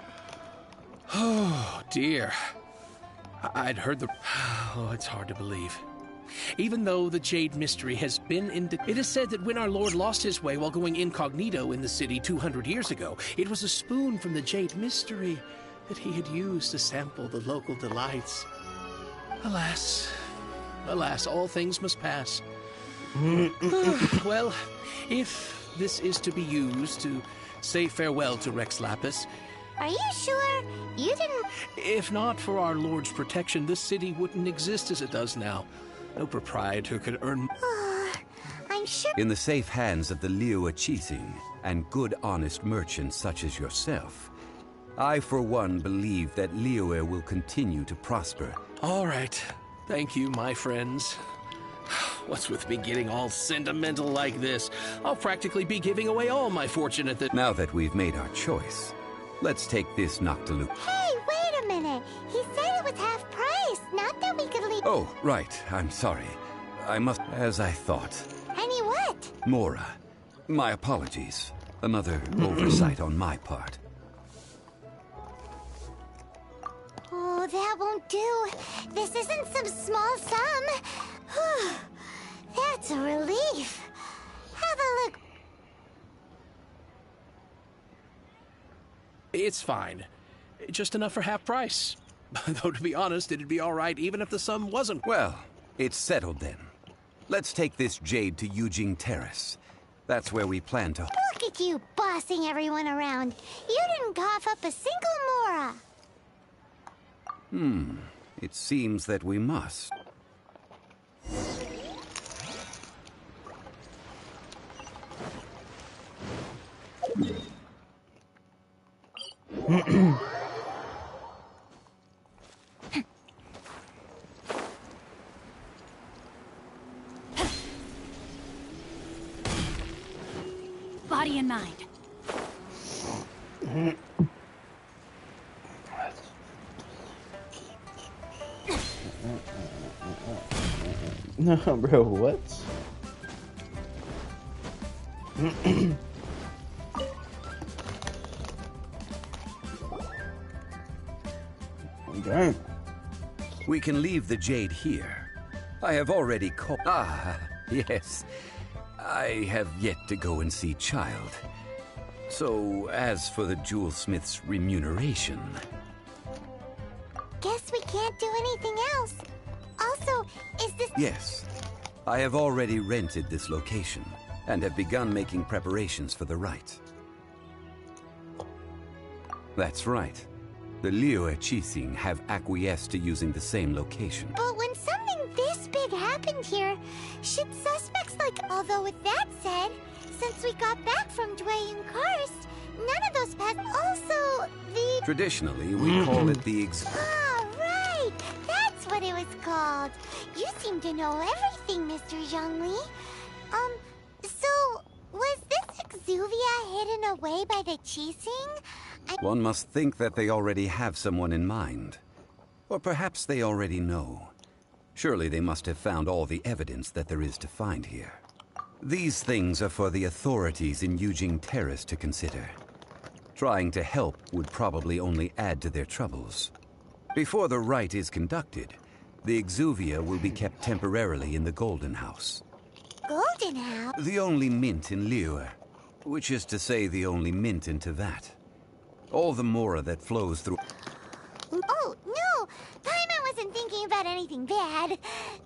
Oh, dear. I'd heard the... Oh, it's hard to believe. Even though the Jade Mystery has been in... It is said that when our Lord lost his way while going incognito in the city 200 years ago, it was a spoon from the Jade Mystery that he had used to sample the local delights. Alas. Alas, all things must pass. Well, if this is to be used to say farewell to Rex Lapis... Are you sure? You didn't... If not for our Lord's protection, this city wouldn't exist as it does now. No proprietor could earn... I'm sure... In the safe hands of the Liu Chising and good honest merchants such as yourself, I for one believe that Liyue will continue to prosper. All right. Thank you, my friends. What's with me getting all sentimental like this? I'll practically be giving away all my fortune at the... Now that we've made our choice, let's take this Noctilucous. Hey, wait a minute. He said it was half price, not that we could leave... Oh, right. I'm sorry. I must... As I thought. Any what? Mora. My apologies. Another oversight on my part. Oh, that won't do. This isn't some small sum. That's a relief. Have a look. It's fine. Just enough for half price. Though, to be honest, it'd be all right even if the sum wasn't. Well, it's settled then. Let's take this jade to Yujing Terrace. That's where we plan to... Look at you bossing everyone around. You didn't cough up a single Mora. It seems that we must. Body and mind. No, bro, what? Okay. We can leave the jade here. I have already called... Ah, yes. I have yet to go and see Child. So, as for the jewelsmith's remuneration... guess we can't do anything else. Also, is this... Yes. I have already rented this location, and have begun making preparations for the rite. That's right. The Liyue Qixing have acquiesced to using the same location. But when something this big happened here, should suspects like... Although with that said, since we got back from Dwayne Karst, none of those passed... Also, the... Traditionally, we call it the Ah, right! That's what it was called. You seem to know everything, Mr. Zhongli. So, was this Exuvia hidden away by the Qixing? One must think that they already have someone in mind. Or perhaps they already know. Surely they must have found all the evidence that there is to find here. These things are for the authorities in Yujing Terrace to consider. Trying to help would probably only add to their troubles. Before the rite is conducted, the Exuvia will be kept temporarily in the Golden House. Golden House? The only mint in Liyue, which is to say the only mint in Teyvat. All the mora that flows through... Oh, no! Paimon wasn't thinking about anything bad.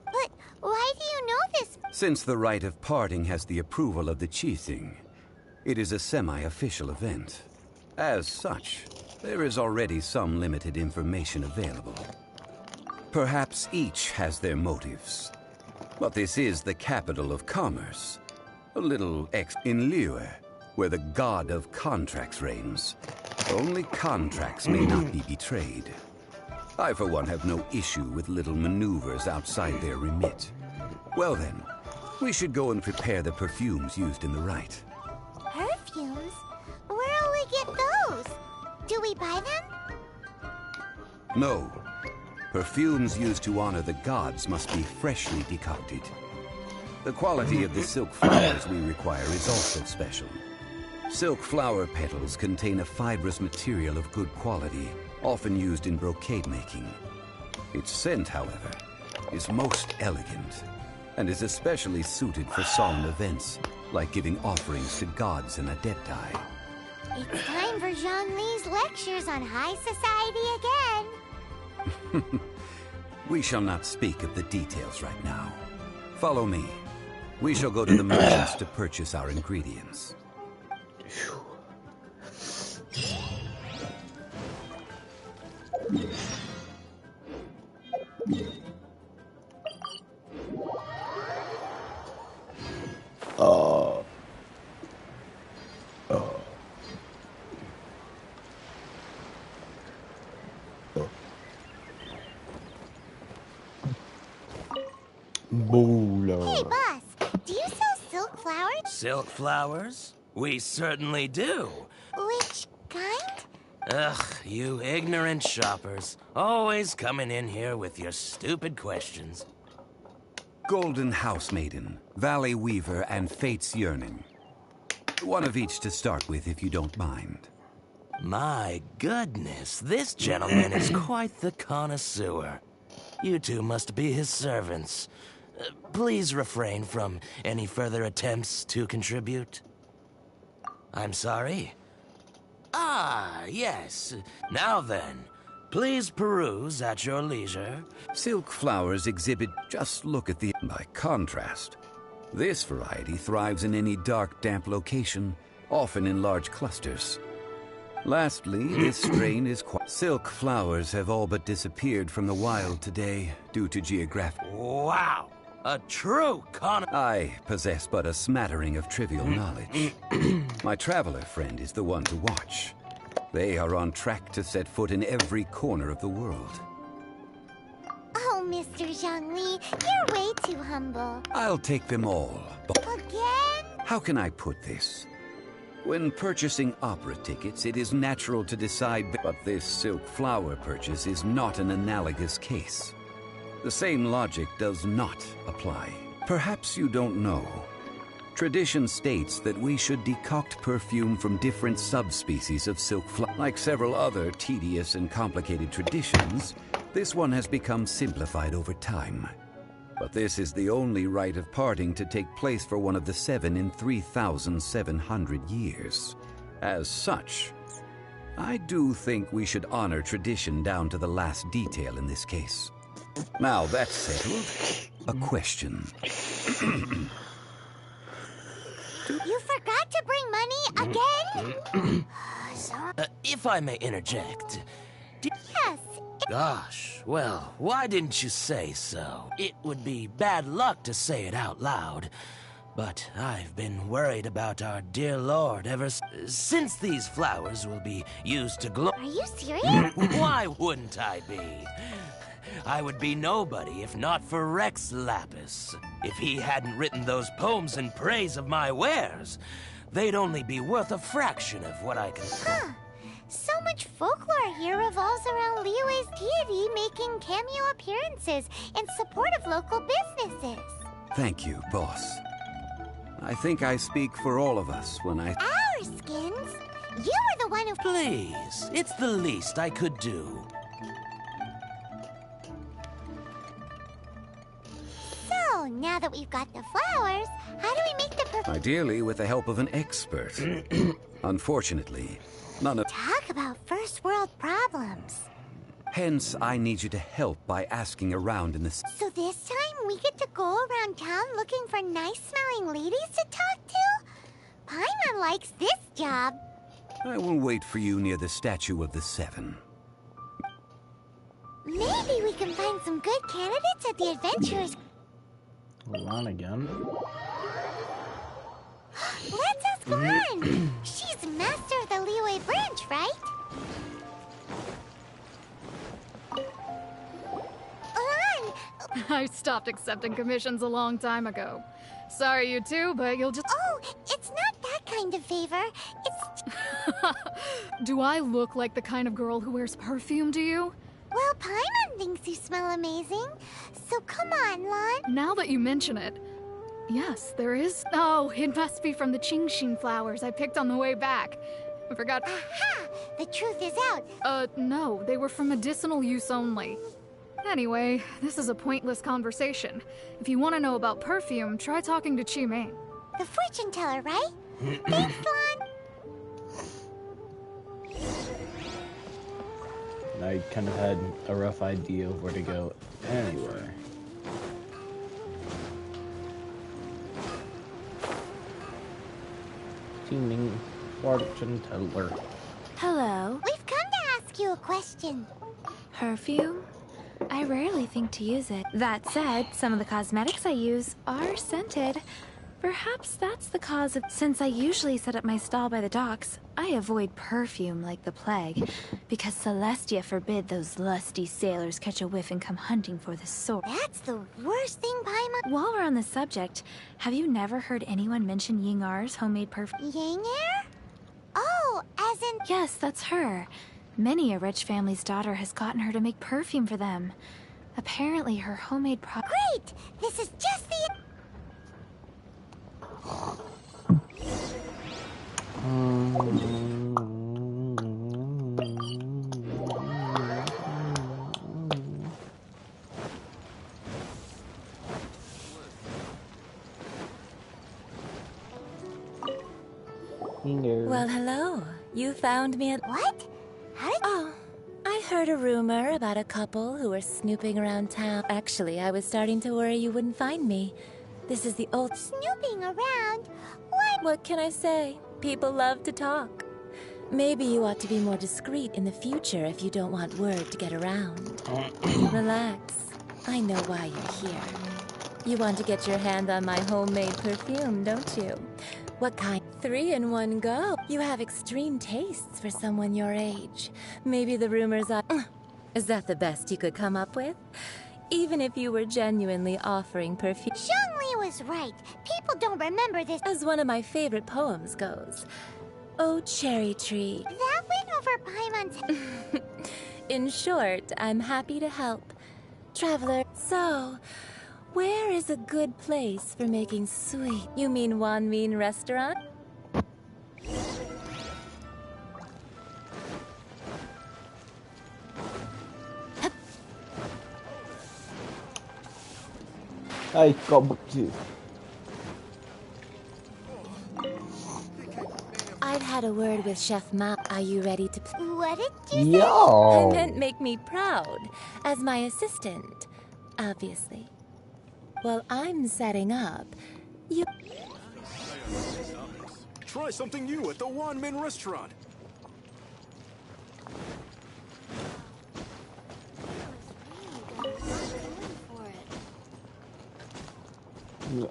But why do you know this? Since the rite of parting has the approval of the Qixing, it is a semi-official event. As such, there is already some limited information available. Perhaps each has their motives. But this is the capital of commerce. A little in Liyue, where the god of contracts reigns. Only contracts may not be betrayed. I, for one, have no issue with little maneuvers outside their remit. Well then, we should go and prepare the perfumes used in the rite. Perfumes? Where'll we get those? Do we buy them? No. Perfumes used to honor the gods must be freshly decocted. The quality of the silk flowers we require is also special. Silk flower petals contain a fibrous material of good quality, often used in brocade making. Its scent, however, is most elegant, and is especially suited for solemn events, like giving offerings to gods and adepti. It's time for Zhongli's lectures on high society again. We shall not speak of the details right now. Follow me. We shall go to the merchants to purchase our ingredients. Hey, boss, do you sell silk flowers? Silk flowers? We certainly do. Which kind? Ugh, you ignorant shoppers. Always coming in here with your stupid questions. Golden House Maiden, Valley Weaver, and Fate's Yearning. One of each to start with, if you don't mind. My goodness, this gentleman is quite the connoisseur. You two must be his servants. Please refrain from any further attempts to contribute. I'm sorry? Ah, yes. Now then, please peruse at your leisure. Silk flowers exhibit, just look at the... By contrast, this variety thrives in any dark, damp location, often in large clusters. Lastly, this strain is quite... Silk flowers have all but disappeared from the wild today due to geographic... Wow! A true I possess but a smattering of trivial knowledge. My traveler friend is the one to watch. They are on track to set foot in every corner of the world. Oh, Mr. Zhongli, you're way too humble. I'll take them all. Again? How can I put this? When purchasing opera tickets, it is natural to decide, but this silk flower purchase is not an analogous case. The same logic does not apply. Perhaps you don't know. Tradition states that we should decoct perfume from different subspecies of silk flower. Like several other tedious and complicated traditions, this one has become simplified over time. But this is the only rite of parting to take place for one of the 7 in 3,700 years. As such, I do think we should honor tradition down to the last detail in this case. Now that's settled, a question. You forgot to bring money again? If I may interject. Yes. Gosh, well, why didn't you say so? It would be bad luck to say it out loud. But I've been worried about our dear Lord ever since these flowers will be used to glow. Are you serious? Why wouldn't I be? I would be nobody if not for Rex Lapis. If he hadn't written those poems in praise of my wares, they'd only be worth a fraction of what I can... Huh. So much folklore here revolves around Liyue's deity making cameo appearances in support of local businesses. Thank you, boss. I think I speak for all of us when I... Our skins? You were the one who... Please, it's the least I could do. So, now that we've got the flowers, how do we make the perfume? Ideally with the help of an expert. Unfortunately, none of... Talk about first world problems. Hence, I need you to help by asking around in the... So this time, we get to go around town looking for nice-smelling ladies to talk to? Paimon likes this job. I will wait for you near the Statue of the Seven. Maybe we can find some good candidates at the adventurers. Hold on again. Let's ask Lan. She's master of the Liyue branch, right? Lan! I stopped accepting commissions a long time ago. Sorry, you two, but you'll just... Oh, it's not that kind of favor. It's... Do I look like the kind of girl who wears perfume to you? Well, Paimon thinks you smell amazing. So come on, Lan. Now that you mention it, yes, there is... Oh, it must be from the Genshin flowers I picked on the way back. I forgot... Aha! The truth is out. No, they were for medicinal use only. Anyway, this is a pointless conversation. If you want to know about perfume, try talking to Qimei. The fortune teller, right? Thanks, Lan. I kind of had a rough idea of where to go anyway. Teaming fortune teller. Hello. We've come to ask you a question. Perfume? I rarely think to use it. That said, some of the cosmetics I use are scented. Perhaps that's the cause of... Since I usually set up my stall by the docks, I avoid perfume like the plague, because Celestia forbid those lusty sailors catch a whiff and come hunting for the sword. That's the worst thing, Paimon. While we're on the subject, have you never heard anyone mention Yingar's homemade perfume? Yingar? Oh, as in... Yes, that's her. Many a rich family's daughter has gotten her to make perfume for them. Apparently her homemade Great! This is just the... Well, hello. You found me at... What? Oh, I heard a rumor about a couple who were snooping around town. Actually, I was starting to worry you wouldn't find me. This is the old... Snooping around? What can I say? People love to talk. Maybe you ought to be more discreet in the future if you don't want word to get around. Relax. I know why you're here. You want to get your hand on my homemade perfume, don't you? What kind? 3 in one go. You have extreme tastes for someone your age. Maybe the rumors are... Is that the best you could come up with? Even if you were genuinely offering perfume... Zhongli was right. People don't remember this. As one of my favorite poems goes. Oh, cherry tree. That went over Paimon's... In short, I'm happy to help. Traveler, so... Where is a good place for making sweet? You mean Wanmin restaurant? I got booked too. I've had a word with Chef Ma. Are you ready to... What did you say? I meant make me proud, as my assistant, obviously. While I'm setting up, you... Try something new at the Wanmin restaurant.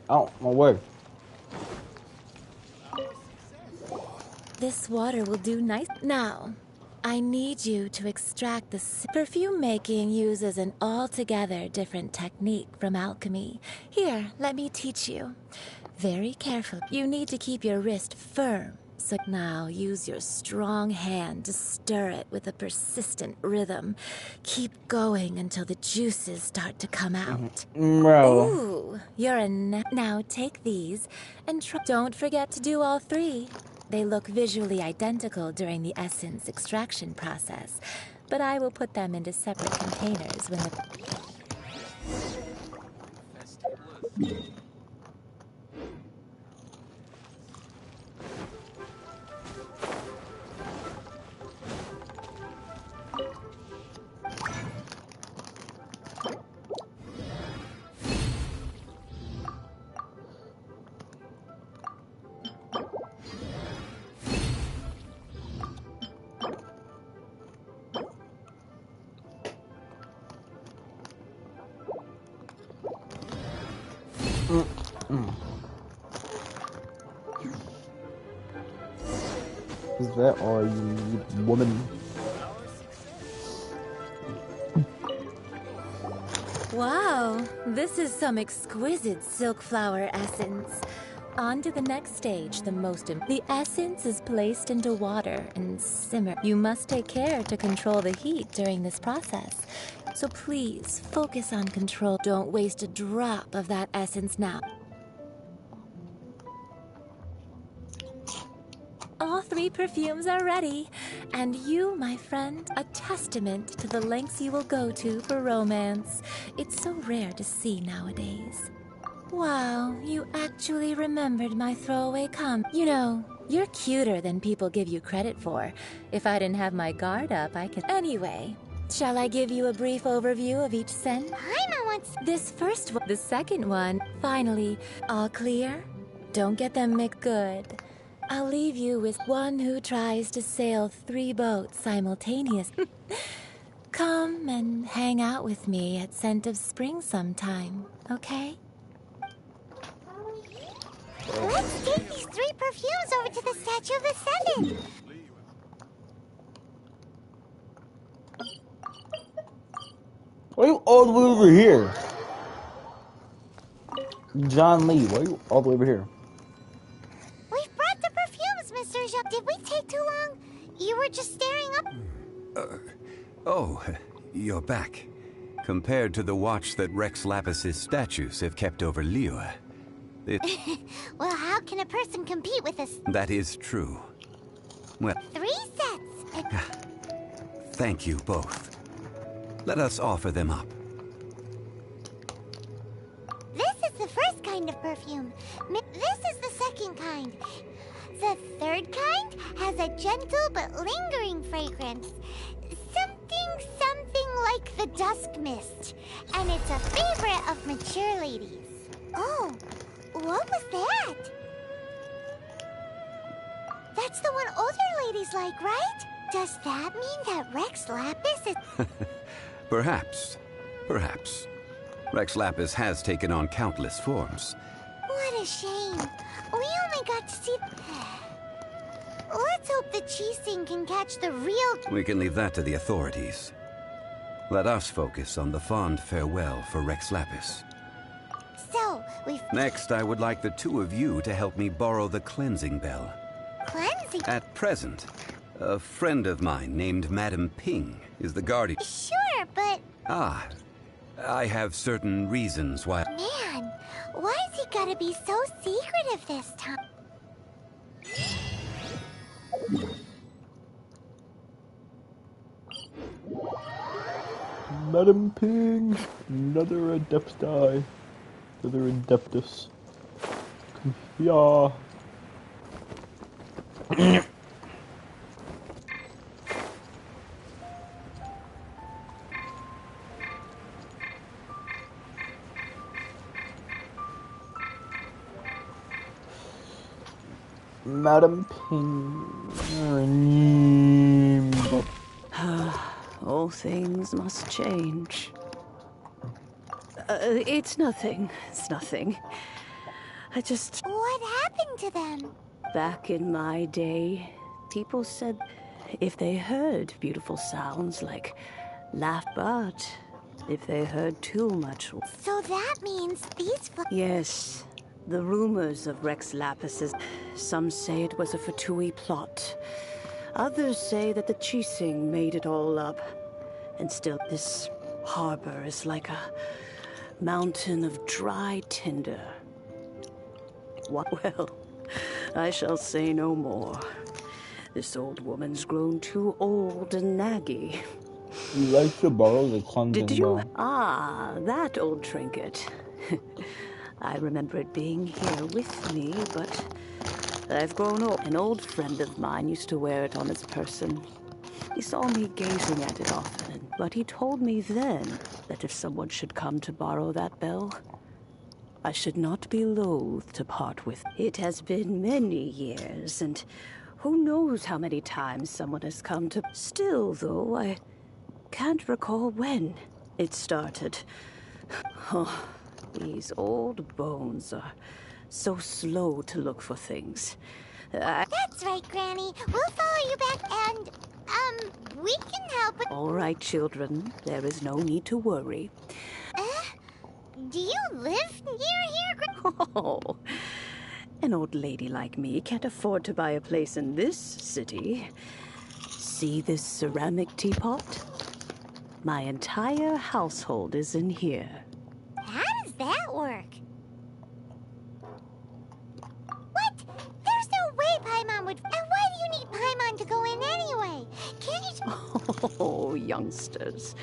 Oh, my word. This water will do nice. Now, I need you to extract the perfume making uses an altogether different technique from alchemy. Here, let me teach you. Very careful. You need to keep your wrist firm. So now use your strong hand to stir it with a persistent rhythm. Keep going until the juices start to come out. Bro. Ooh, you're a now take these and don't forget to do all three. They look visually identical during the essence extraction process, but I will put them into separate containers when the... Is that all you need, woman? Wow, this is some exquisite silk flower essence. On to the next stage, the essence is placed into water and simmer. You must take care to control the heat during this process. So please, focus on control. Don't waste a drop of that essence now. All three perfumes are ready. And you, my friend, a testament to the lengths you will go to for romance. It's so rare to see nowadays. Wow, you actually remembered my throwaway You know, you're cuter than people give you credit for. If I didn't have my guard up, I could... Anyway, shall I give you a brief overview of each scent? Paimon wants... This first one, the second one, finally, all clear? Don't get them mixed good. I'll leave you with one who tries to sail 3 boats simultaneously. Come and hang out with me at Scent of Spring sometime, okay? Let's take these 3 perfumes over to the Statue of the Seven. Why are you all the way over here? John Lee, why are you all the way over here? We've brought the perfumes, Mr. Jean. Did we take too long? You were just staring up. Oh, you're back. Compared to the watch that Rex Lapis's statues have kept over Liyue, Well, how can a person compete with us? That is true. Well, 3 sets. thank you both. Let us offer them up. This is the first kind of perfume. This is the second kind. The third kind has a gentle but lingering fragrance. Something like the dusk mist. And it's a favorite of mature ladies. Oh, what was that? That's the one older ladies like, right? Does that mean that Rex Lapis is... Perhaps. Rex Lapis has taken on countless forms. What a shame. We only got to see... Let's hope the Qixing can catch the real... We can leave that to the authorities. Let us focus on the fond farewell for Rex Lapis. So, we've... Next, I would like the 2 of you to help me borrow the cleansing bell. Cleansing? At present, a friend of mine named Madame Ping is the guardian. Sure, but... Ah, I have certain reasons why... Man, why's he gotta be so secretive this time? Madam Ping, another Adepti, another Adeptus. Yeah. Madam Ping. All things must change. It's nothing. It's nothing. I just... What happened to them? Back in my day, people said if they heard beautiful sounds like laughter, but if they heard too much... So that means these... Yes. The rumors of Rex Lapis's... Some say it was a Fatui plot. Others say that the Chising made it all up. And still, this harbor is like a mountain of dry tinder. Well, I shall say no more. This old woman's grown too old and naggy. You like to borrow the cleansing Did you? ball. Ah, that old trinket. I remember it being here with me, but I've grown old. An old friend of mine used to wear it on his person. He saw me gazing at it often, but he told me then that if someone should come to borrow that bell, I should not be loath to part with it. It has been many years, and who knows how many times someone has come to... Still, though, I can't recall when it started. Oh, these old bones are so slow to look for things. That's right, Granny. We'll follow you back and, we can help with... All right, children. There is no need to worry. Do you live near here, Oh, an old lady like me can't afford to buy a place in this city. See this ceramic teapot? My entire household is in here. How does that work? What? There's no way Paimon would... And why do you need Paimon to go in anyway? Can't you... Oh, youngsters.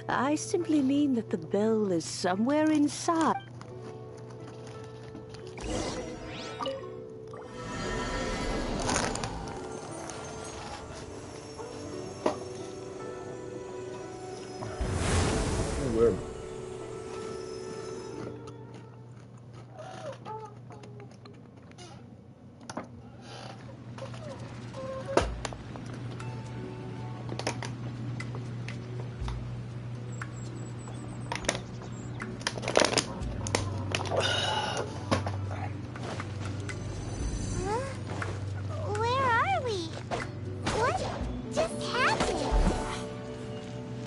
I simply mean that the bell is somewhere inside. Weird.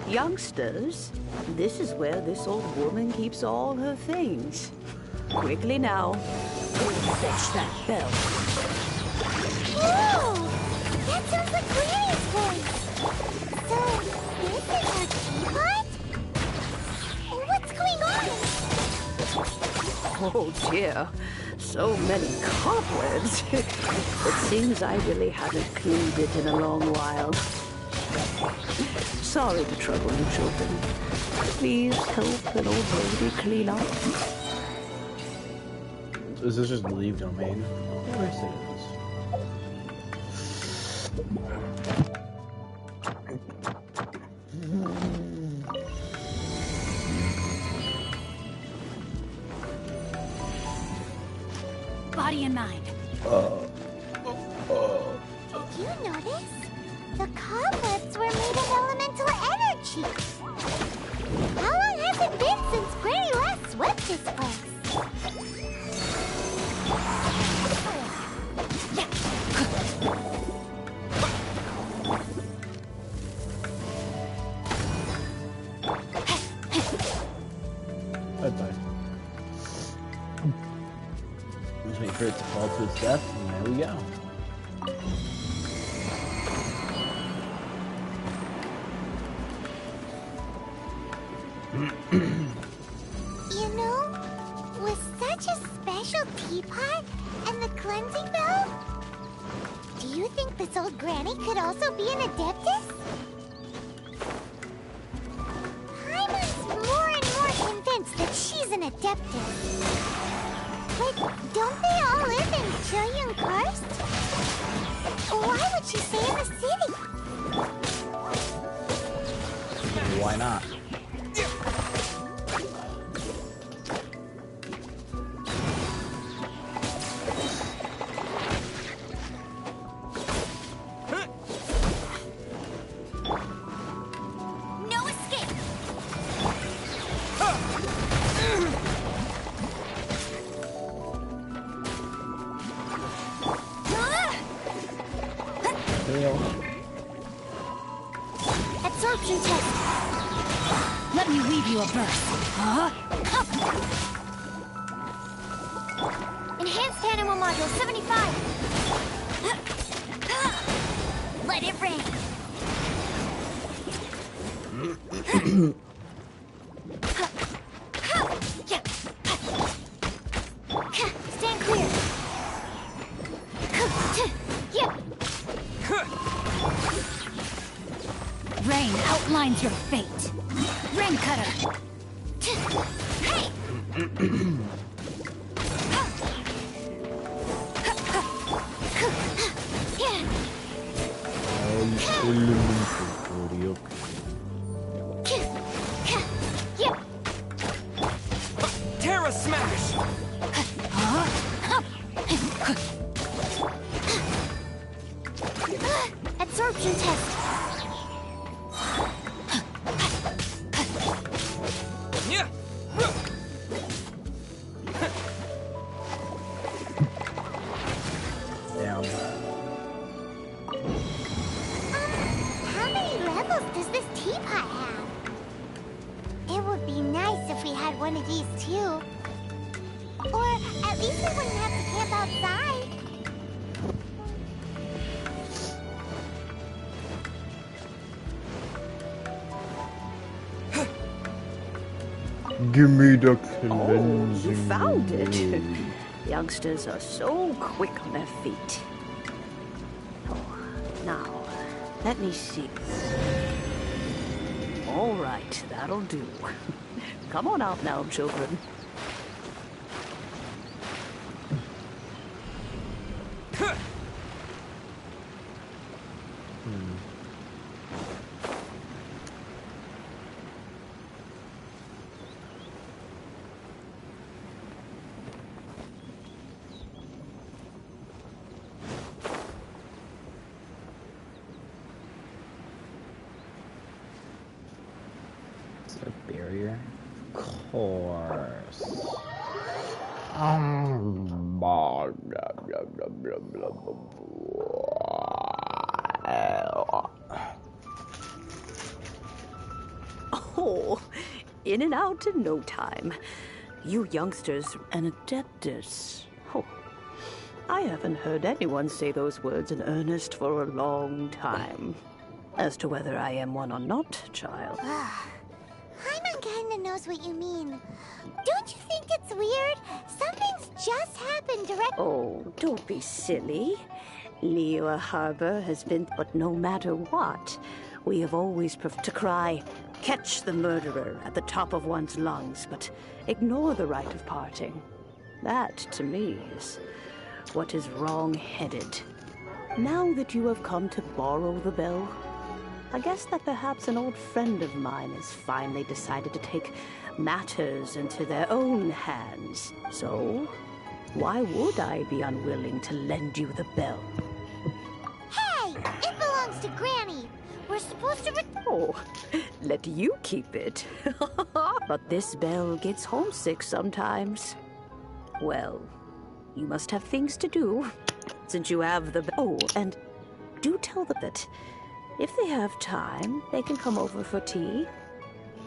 Youngsters, this is where this old woman keeps all her things. Quickly now, fetch that bell. Whoa! That sounds like Granny's voice. So, this is her teapot? What's going on? Oh dear, so many cobwebs. It seems I really haven't cleaned it in a long while. Sorry to trouble you, children. Please help an old lady clean up. Is this just leave domain? Of course it is. Body and mind. Did you notice? The cobwebs were made of elemental energy. How long has it been since Granny last swept this place? Bye-bye. Just wait for it to fall to its death, and there we go. You know, with such a special teapot and the cleansing bell, do you think this old granny could also be an adeptus? Paimon's more and more convinced that she's an adeptus. But don't they all live in Trillium Karst? Why would she stay in the city? Why not? gave you a burst. Huh? Enhanced Animal Module 75. Let it rain. Stand clear. Rain outlines your fate. Rain Cutter. Hey! Terra Smash! Absorption test. Damn. How many levels does this teapot have? It would be nice if we had one of these too. Or at least we wouldn't have to camp outside. Give me the cleansing. You found it. Youngsters are so quick on their feet. Oh, now, let me see. All right, that'll do. Come on out now, children. Barrier? Of course. Oh, in and out in no time. You youngsters, an adeptus. Oh, I haven't heard anyone say those words in earnest for a long time. As to whether I am one or not, child. Paimon kinda knows what you mean. Don't you think it's weird? Something's just happened Oh, don't be silly. Liyue Harbor has been, but no matter what, we have always to cry, catch the murderer at the top of one's lungs, but ignore the rite of parting. That, to me, is what is wrong-headed. Now that you have come to borrow the bell, I guess that perhaps an old friend of mine has finally decided to take matters into their own hands. So, why would I be unwilling to lend you the bell? Hey! It belongs to Granny! We're supposed to Oh, let you keep it. But this bell gets homesick sometimes. Well, you must have things to do, since you have the... Oh, and do tell them that if they have time, they can come over for tea.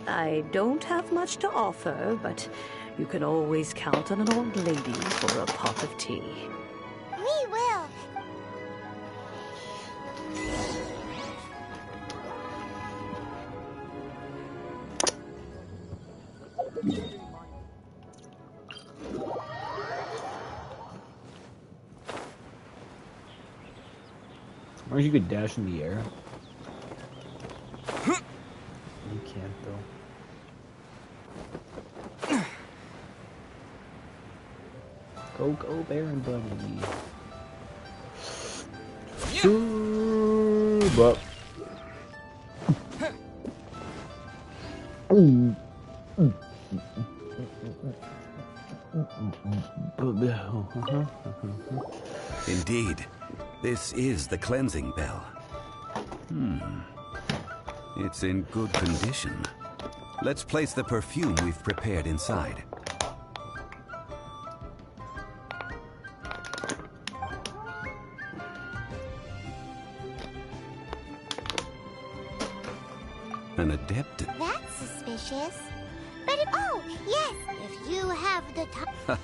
I don't have much to offer, but you can always count on an old lady for a pot of tea. We will! Or you could dash in the air. You can't though. Go, Baron Bunny. But. Indeed, this is the cleansing bell. It's in good condition. Let's place the perfume we've prepared inside. An adept. that's suspicious. But oh, yes, if you have the time.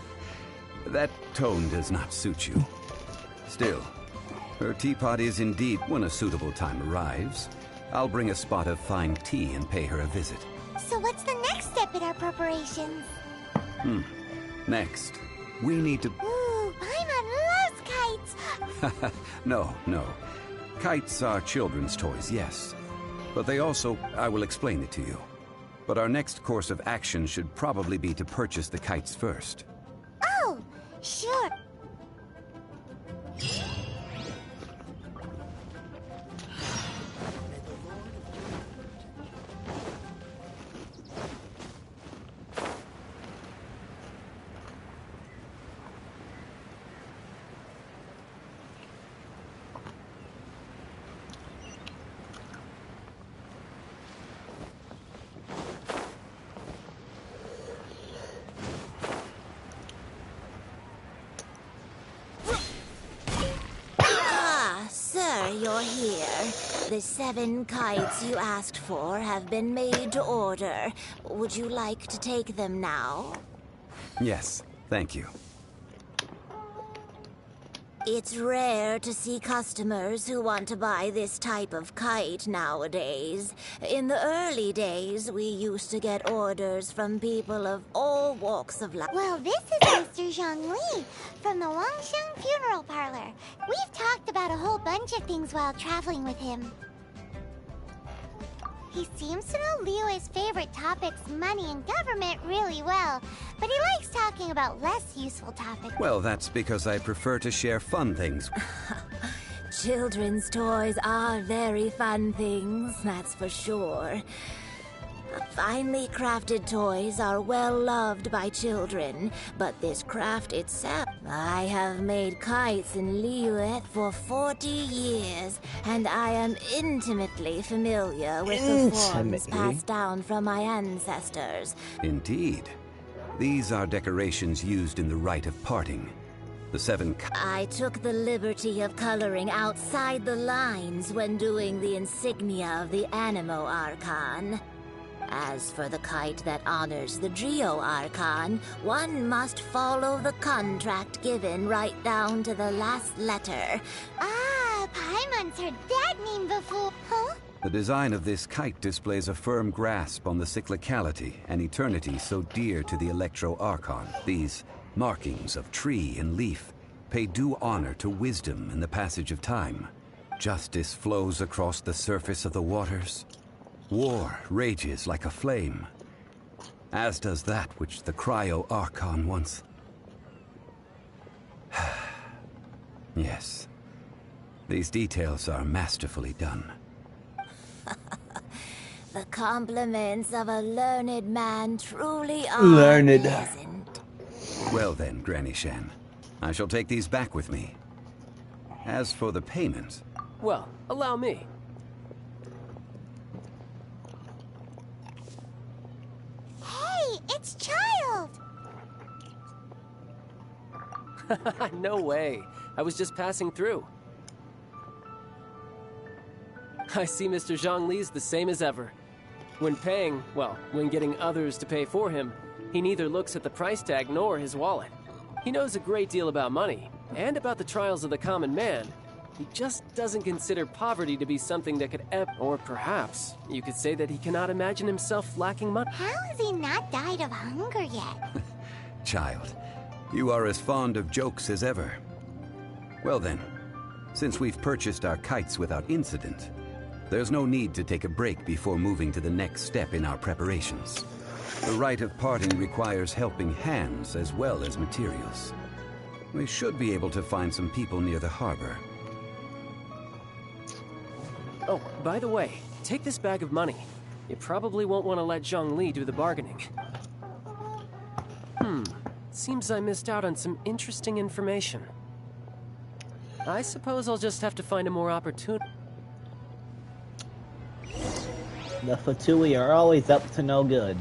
That tone does not suit you. Still, her teapot is indeed when a suitable time arrives. I'll bring a spot of fine tea and pay her a visit. So what's the next step in our preparations? Next, we need to... Ooh, Paimon loves kites! No. Kites are children's toys, yes. But they also... I will explain it to you. But our next course of action should probably be to purchase the kites first. Oh, sure. You're here. The 7 kites you asked for have been made to order. Would you like to take them now? Yes, thank you. It's rare to see customers who want to buy this type of kite nowadays. In the early days, we used to get orders from people of all walks of life. Well, this is Mr. Zhongli from the Wangsheng Funeral Parlor. We've talked about a whole bunch of things while traveling with him. He seems to know Liyue's favorite topics, money and government, really well. But he likes talking about less useful topics. Well, that's because I prefer to share fun things. Children's toys are very fun things, that's for sure. Finely crafted toys are well loved by children, but this craft itself... I have made kites in Liyue for 40 years, and I am intimately familiar with the forms passed down from my ancestors. Indeed. These are decorations used in the rite of parting. The 7... I took the liberty of coloring outside the lines when doing the insignia of the Animo Archon. As for the kite that honors the Drio Archon, one must follow the contract given right down to the last letter. Ah, Paimon's heard that name before, huh? The design of this kite displays a firm grasp on the cyclicality and eternity so dear to the Electro Archon. These markings of tree and leaf pay due honor to wisdom and the passage of time. Justice flows across the surface of the waters. War rages like a flame, as does that which the Cryo Archon once... Yes, these details are masterfully done. The compliments of a learned man truly are pleasant. Well then, Granny Shan, I shall take these back with me. As for the payment... Well, allow me. It's Child! No way. I was just passing through. I see Mr. Zhongli's the same as ever. When paying, well, when getting others to pay for him, he neither looks at the price tag nor his wallet. He knows a great deal about money, and about the trials of the common man. He just doesn't consider poverty to be something that could or perhaps you could say that he cannot imagine himself lacking money. How has he not died of hunger yet? Child, you are as fond of jokes as ever. Well then, since we've purchased our kites without incident, there's no need to take a break before moving to the next step in our preparations. The rite of parting requires helping hands as well as materials. We should be able to find some people near the harbor. Oh, by the way, take this bag of money. You probably won't want to let Zhongli do the bargaining. Seems I missed out on some interesting information. I suppose I'll just have to find a more opportune... The Fatui are always up to no good.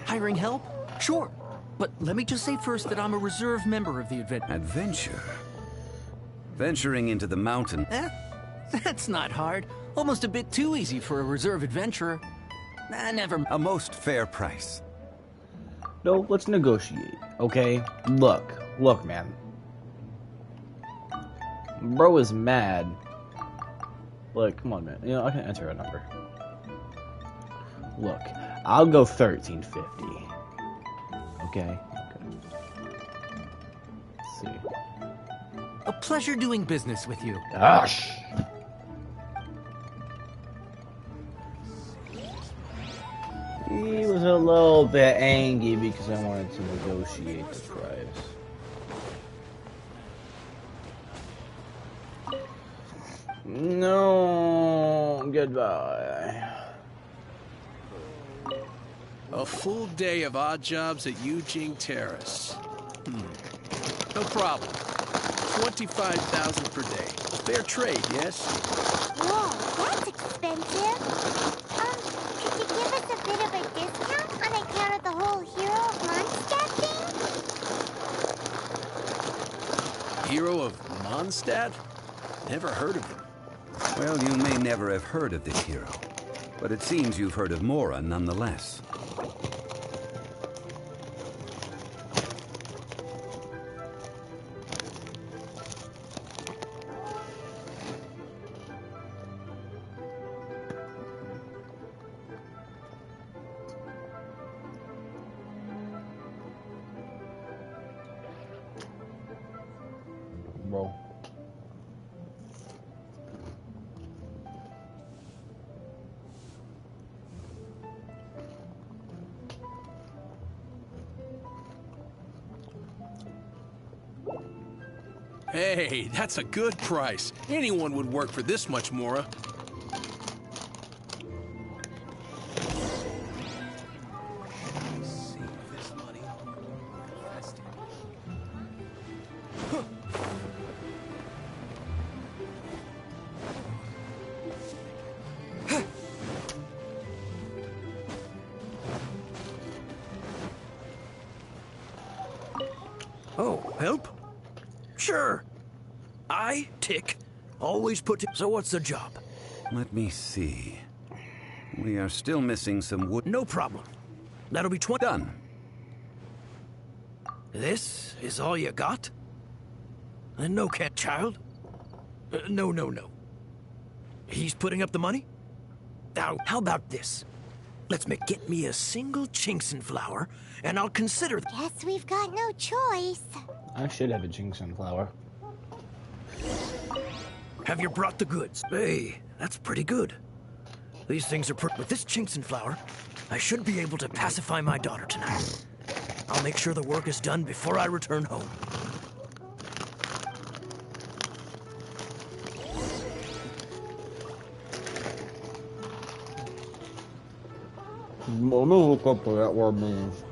Hiring help? Sure. But let me just say first that I'm a reserve member of the Adventure? Venturing into the mountain... That's not hard. Almost a bit too easy for a reserve adventurer. Never. A most fair price. No, let's negotiate, okay? Look, man. Bro is mad. Like, come on, man. You know, I can enter a number. Look, I'll go 1350. Okay. Let's see. A pleasure doing business with you. Gosh. He was a little bit angry because I wanted to negotiate the price. No, goodbye. A full day of odd jobs at Yujing Terrace. No problem. 25,000 per day. Fair trade, yes? Whoa, that's expensive. Could you give us a bit of a discount on account of the whole Hero of Mondstadt thing? Hero of Mondstadt? Never heard of him. Well, you may never have heard of this hero, but it seems you've heard of Mora nonetheless. Bro. Hey, that's a good price. Anyone would work for this much, Mora. Oh, help? Sure. I, Tick, always put... So what's the job? Let me see. We are still missing some wood. No problem. That'll be 20... Done. This is all you got? No, cat child. No. He's putting up the money? Now, how about this? Get me a single Chinxin flower, and I'll consider... Guess we've got no choice. I should have a Chinxin flower. Have you brought the goods? Hey, that's pretty good. These things are with this Chinxin flower, I should be able to pacify my daughter tonight. I'll make sure the work is done before I return home. I'm gonna look up what that word means.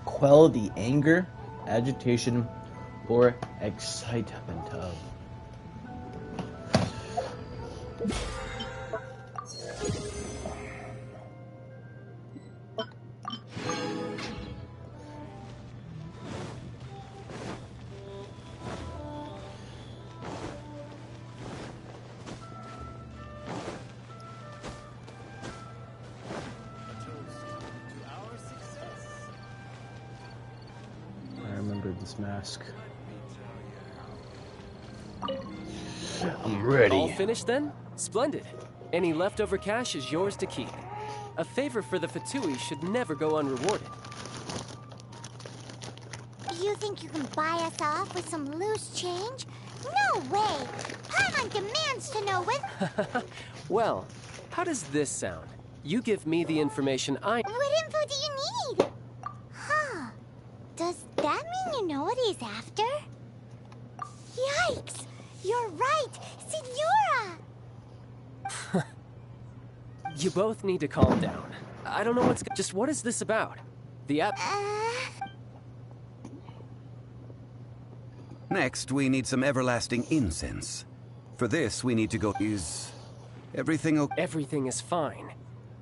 Quell the anger, agitation, or excitement of. This mask. I'm ready. All finished then? Splendid. Any leftover cash is yours to keep. A favor for the Fatui should never go unrewarded. You think you can buy us off with some loose change? No way! Paimon demands to know with... Well, how does this sound? You give me the information I... What info do you need? Huh. Does that mean you know what he's after? Yikes! You're right! Signora! You both need to calm down. I don't know what's... Just what is this about? The app... Next, we need some everlasting incense. For this, we need to go... Is everything okay? Everything is fine.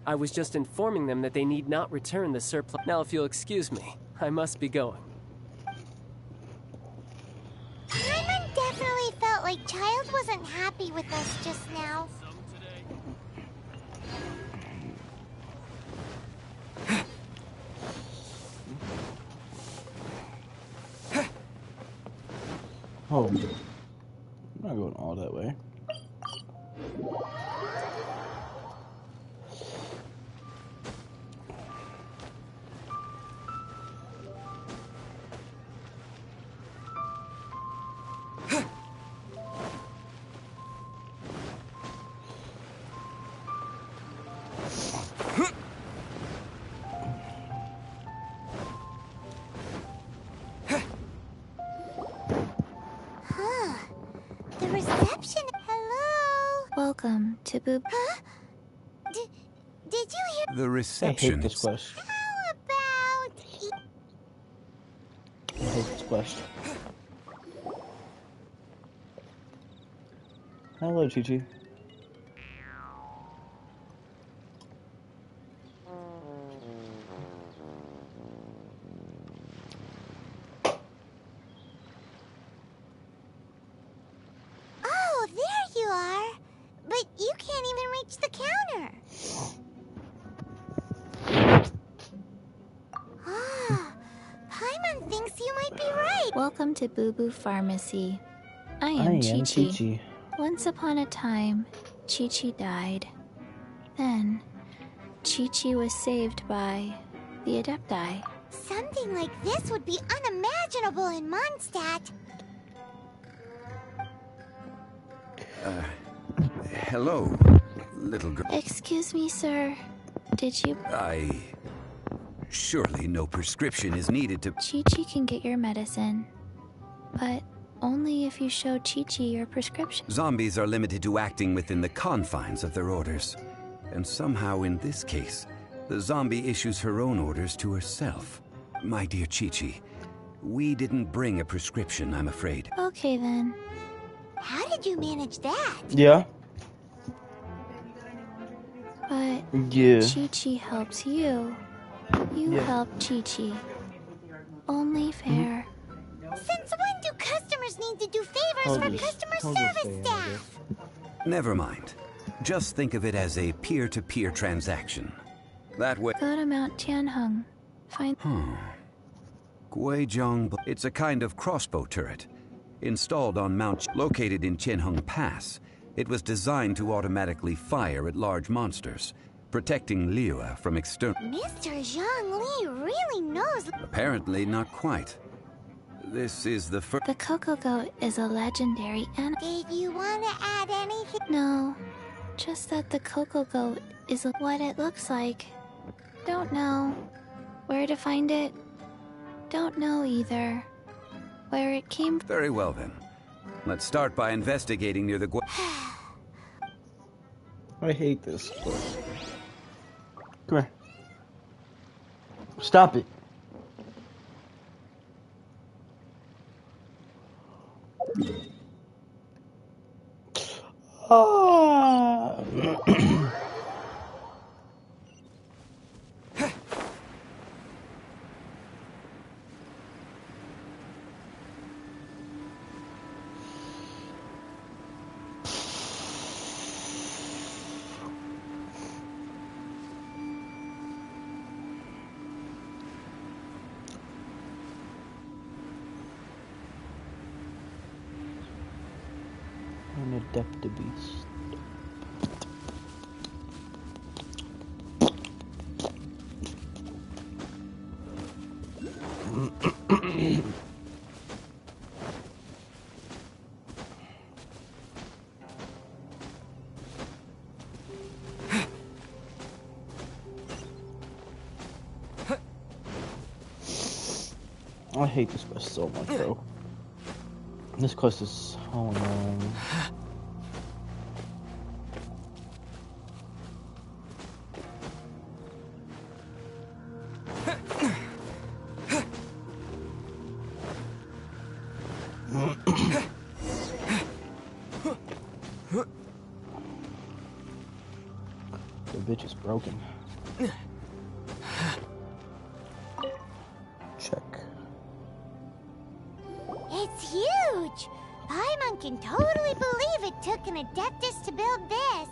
I was just informing them that they need not return the surplus. Now, if you'll excuse me, I must be going. Paimon definitely felt like Child wasn't happy with us just now. Oh, I'm not going all that way. Welcome to Boob. Huh? Did you hear? The reception. I hate this quest. How about? I hate this quest. Hello, Chi-Chi. Oh, there you are. But you can't even reach the counter. Ah, Paimon thinks you might be right. Welcome to Boo Boo Pharmacy. I am Chi-Chi. Once upon a time, Chi-Chi died. Then, Chi-Chi was saved by the Adepti. Something like this would be unimaginable in Mondstadt. Hello, little girl. Excuse me, sir. Did you... Surely no prescription is needed to... Chi-Chi can get your medicine, but only if you show Chi-Chi your prescription. Zombies are limited to acting within the confines of their orders. And somehow in this case, the zombie issues her own orders to herself. My dear Chi-Chi, we didn't bring a prescription, I'm afraid. Okay, then. How did you manage that? Yeah. But yeah. Chi-Chi helps you. You help Chi-Chi. Only fair. Since when do customers need to do favors for customer service staff? Never mind. Just think of it as a peer-to-peer transaction. That way... Go to Mount Tianheng. Find... Guizhong... It's a kind of crossbow turret. Installed on Mount... Located in Tianheng Pass, it was designed to automatically fire at large monsters, protecting Liyue from external... Mr. Zhang Li really knows... Apparently not quite. This is the first... The Coco Goat is a legendary animal. Did you want to add anything? No. Just that the Coco Goat is what it looks like. Don't know. Where to find it? Don't know either. Where it came from? Very well then. Let's start by investigating near the... I hate this place. Come here. Stop it. An adept beast. I hate this quest so much, bro. This quest is so annoying. The bitch is broken. Check. It's huge! Paimon can totally believe it took an Adeptus to build this.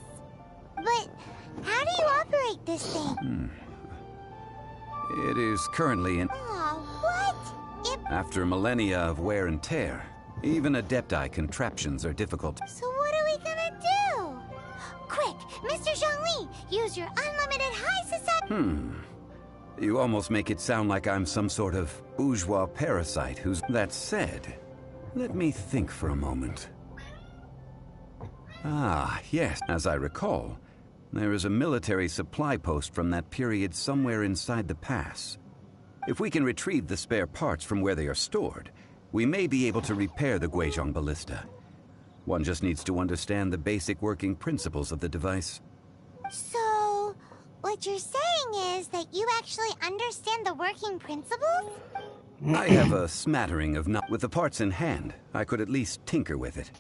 But how do you operate this thing? It is currently in... Oh, what? After millennia of wear and tear, even Adepti contraptions are difficult. So what are we gonna do? Quick, Mr. Zhongli, use your unlimited high society... You almost make it sound like I'm some sort of bourgeois parasite who's... That said, let me think for a moment. Ah, yes, as I recall, there is a military supply post from that period somewhere inside the pass. If we can retrieve the spare parts from where they are stored, we may be able to repair the Guizhong ballista. One just needs to understand the basic working principles of the device. So, what you're saying is that you actually understand the working principles? I have a smattering of with the parts in hand. I could at least tinker with it.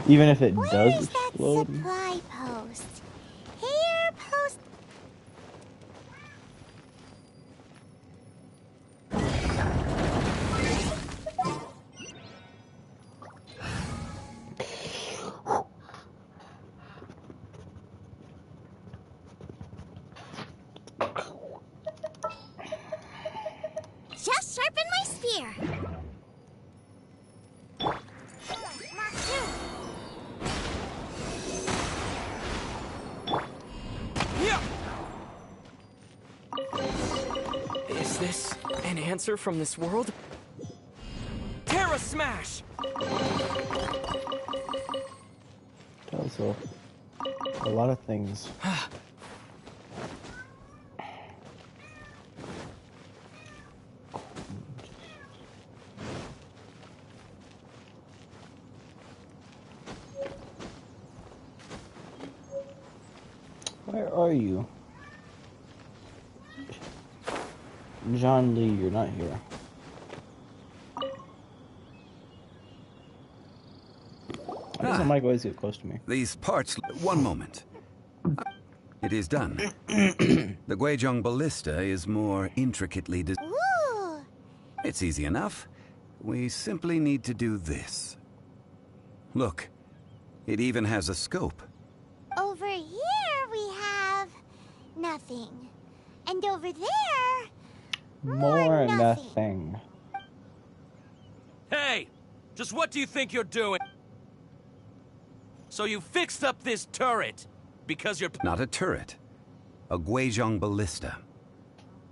Even if it Where does is that explode. supply post? Here, post... Just sharpen my spear. Mark 2. Is this an answer from this world? Terra Smash! Tells a lot of things. Where are you? John Lee, you're not here. Why does the mic always get close to me? These parts... One moment. It is done. The Guizhong ballista is more intricately designed. It's easy enough. We simply need to do this. Look, it even has a scope. Over here we have... nothing. And over there... More nothing. Hey! Just what do you think you're doing? So you fixed up this turret because you're... Not a turret. A Guizhong ballista.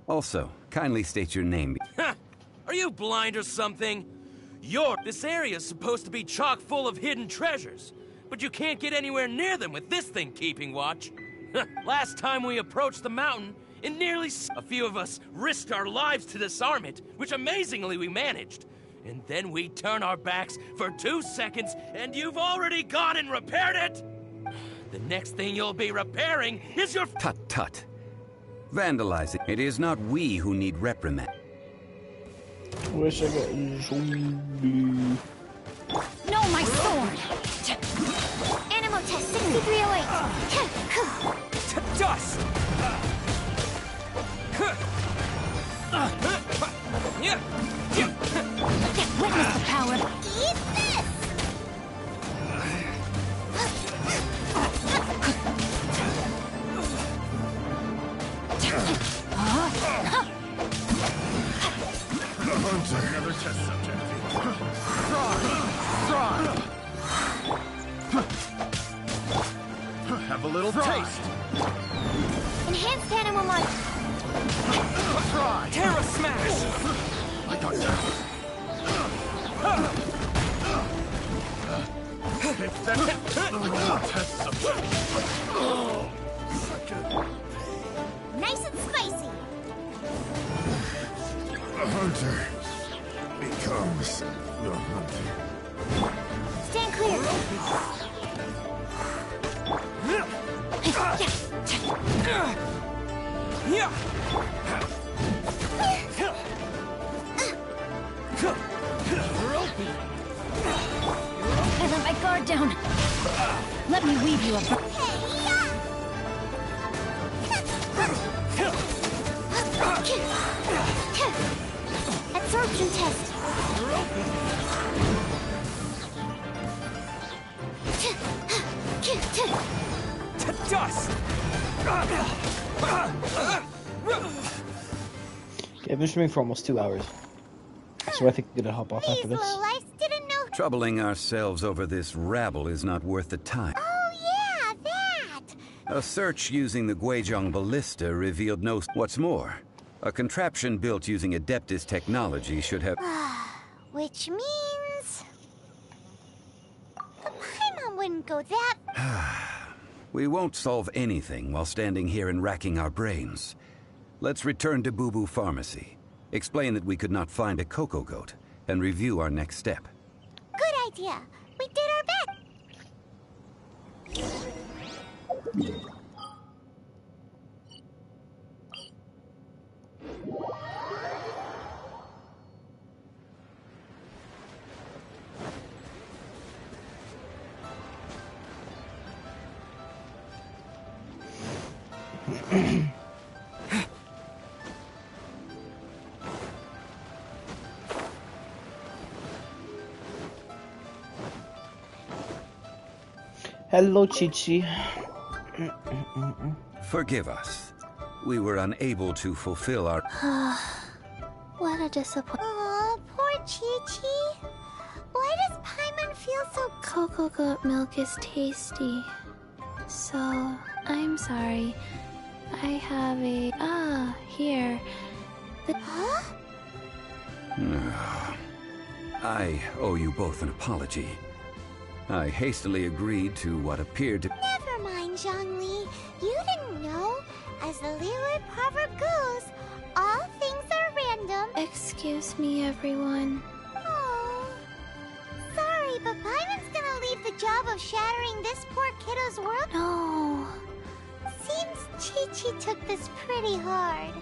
Also, kindly state your name. Are you blind or something? This area's supposed to be chock full of hidden treasures, but you can't get anywhere near them with this thing keeping watch. Last time we approached the mountain, in nearly a few of us risked our lives to disarm it, which amazingly we managed. And then we turn our backs for 2 seconds, and you've already gone and repaired it? The next thing you'll be repairing is your... Tut-tut. Vandalizing. It is not we who need reprimand. Wish I got zombie. No, my sword! Animal test 6308. Dust! Witness the power. Eat this! Hunter. Another test subject. Have a little taste. Enhanced animal mod. Terra Smash! I got that. It's that little test subject. Nice and spicy. A hunter becomes the hunter. Stand clear. guard down. Let me weave you a... Absorption test. To dust! Okay, I've been streaming for almost 2 hours, so I think I'm gonna hop off after this. Didn't know. Troubling ourselves over this rabble is not worth the time. Oh yeah, that. A search using the Guizhong ballista revealed no... What's more, a contraption built using Adeptus technology should have... Which means the Paimon wouldn't go that. We won't solve anything while standing here and racking our brains. Let's return to Boo Boo Pharmacy, explain that we could not find a Coco Goat, and review our next step. Good idea. We did our best. Hello, Chi-Chi. Forgive us. We were unable to fulfill our... What a disappointment. Aw, poor Chi-Chi. Why does Paimon feel so... Cocoa goat milk is tasty. So, I'm sorry. I have a... here. Huh? I owe you both an apology. I hastily agreed to what appeared to... Never mind, Zhongli. You didn't know. As the Liyue proverb goes, all things are random. Excuse me, everyone. Oh. Sorry, but Paimon's gonna leave the job of shattering this poor kiddo's world. No. Seems Chi-Chi took this pretty hard.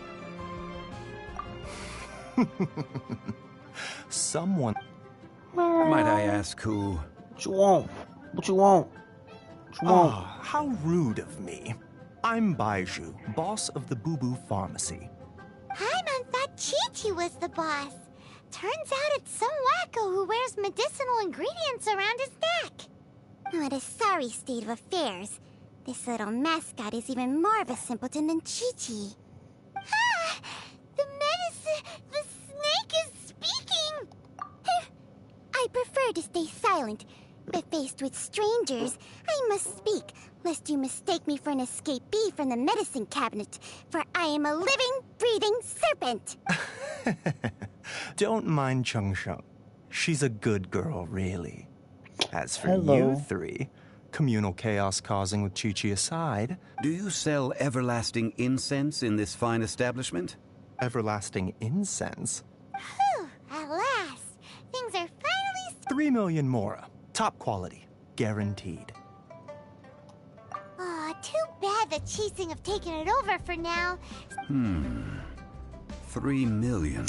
Someone... Might I ask who... What you want? What you want? What you want? Ah, how rude of me. I'm Baiju, boss of the Boo Boo Pharmacy. Paimon thought Chi-Chi was the boss. Turns out it's some wacko who wears medicinal ingredients around his neck. What a sorry state of affairs. This little mascot is even more of a simpleton than Chi-Chi. Ah! The snake is speaking! I prefer to stay silent, but faced with strangers, I must speak, lest you mistake me for an escapee from the medicine cabinet, for I am a living, breathing serpent! Don't mind Chung Sheng. She's a good girl, really. As for Hello. you three, communal chaos causing with Chi-Chi aside... Do you sell everlasting incense in this fine establishment? Everlasting incense? Whew, at last! Things are finally... 3 million mora. Top quality. Guaranteed. Aw, too bad the Chising have taken it over for now. 3 million.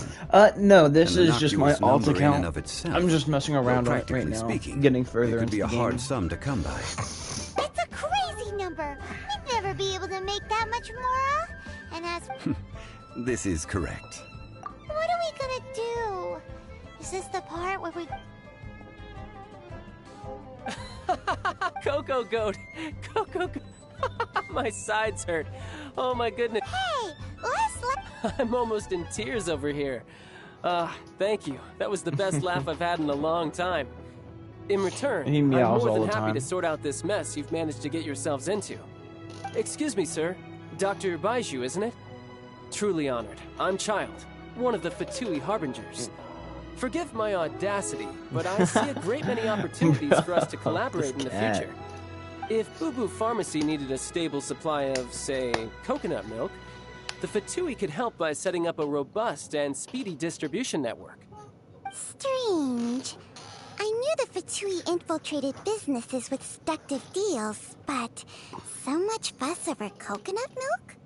No, this An is just my innocuous alt number in account. and of itself. I'm just messing around Though right practically now, speaking, getting further it could into be the a game. hard sum to come by. That's a crazy number. We'd never be able to make that much mora. And as... This is correct. What are we gonna do? Is this the part where we... Coco Goat! Coco Goat! My sides hurt. Oh my goodness. Hey, let's... I'm almost in tears over here. Thank you. That was the best laugh I've had in a long time. In return, He I'm meows more all than the happy time. to sort out this mess you've managed to get yourselves into. Excuse me, sir. Dr. Baiju, isn't it? Truly honored. I'm Child, one of the Fatui Harbingers. Forgive my audacity, but I see a great many opportunities for us to collaborate in the cat. future. If Boo Boo Pharmacy needed a stable supply of, say, coconut milk, the Fatui could help by setting up a robust and speedy distribution network. Strange. I knew the Fatui infiltrated businesses with seductive deals, but so much fuss over coconut milk?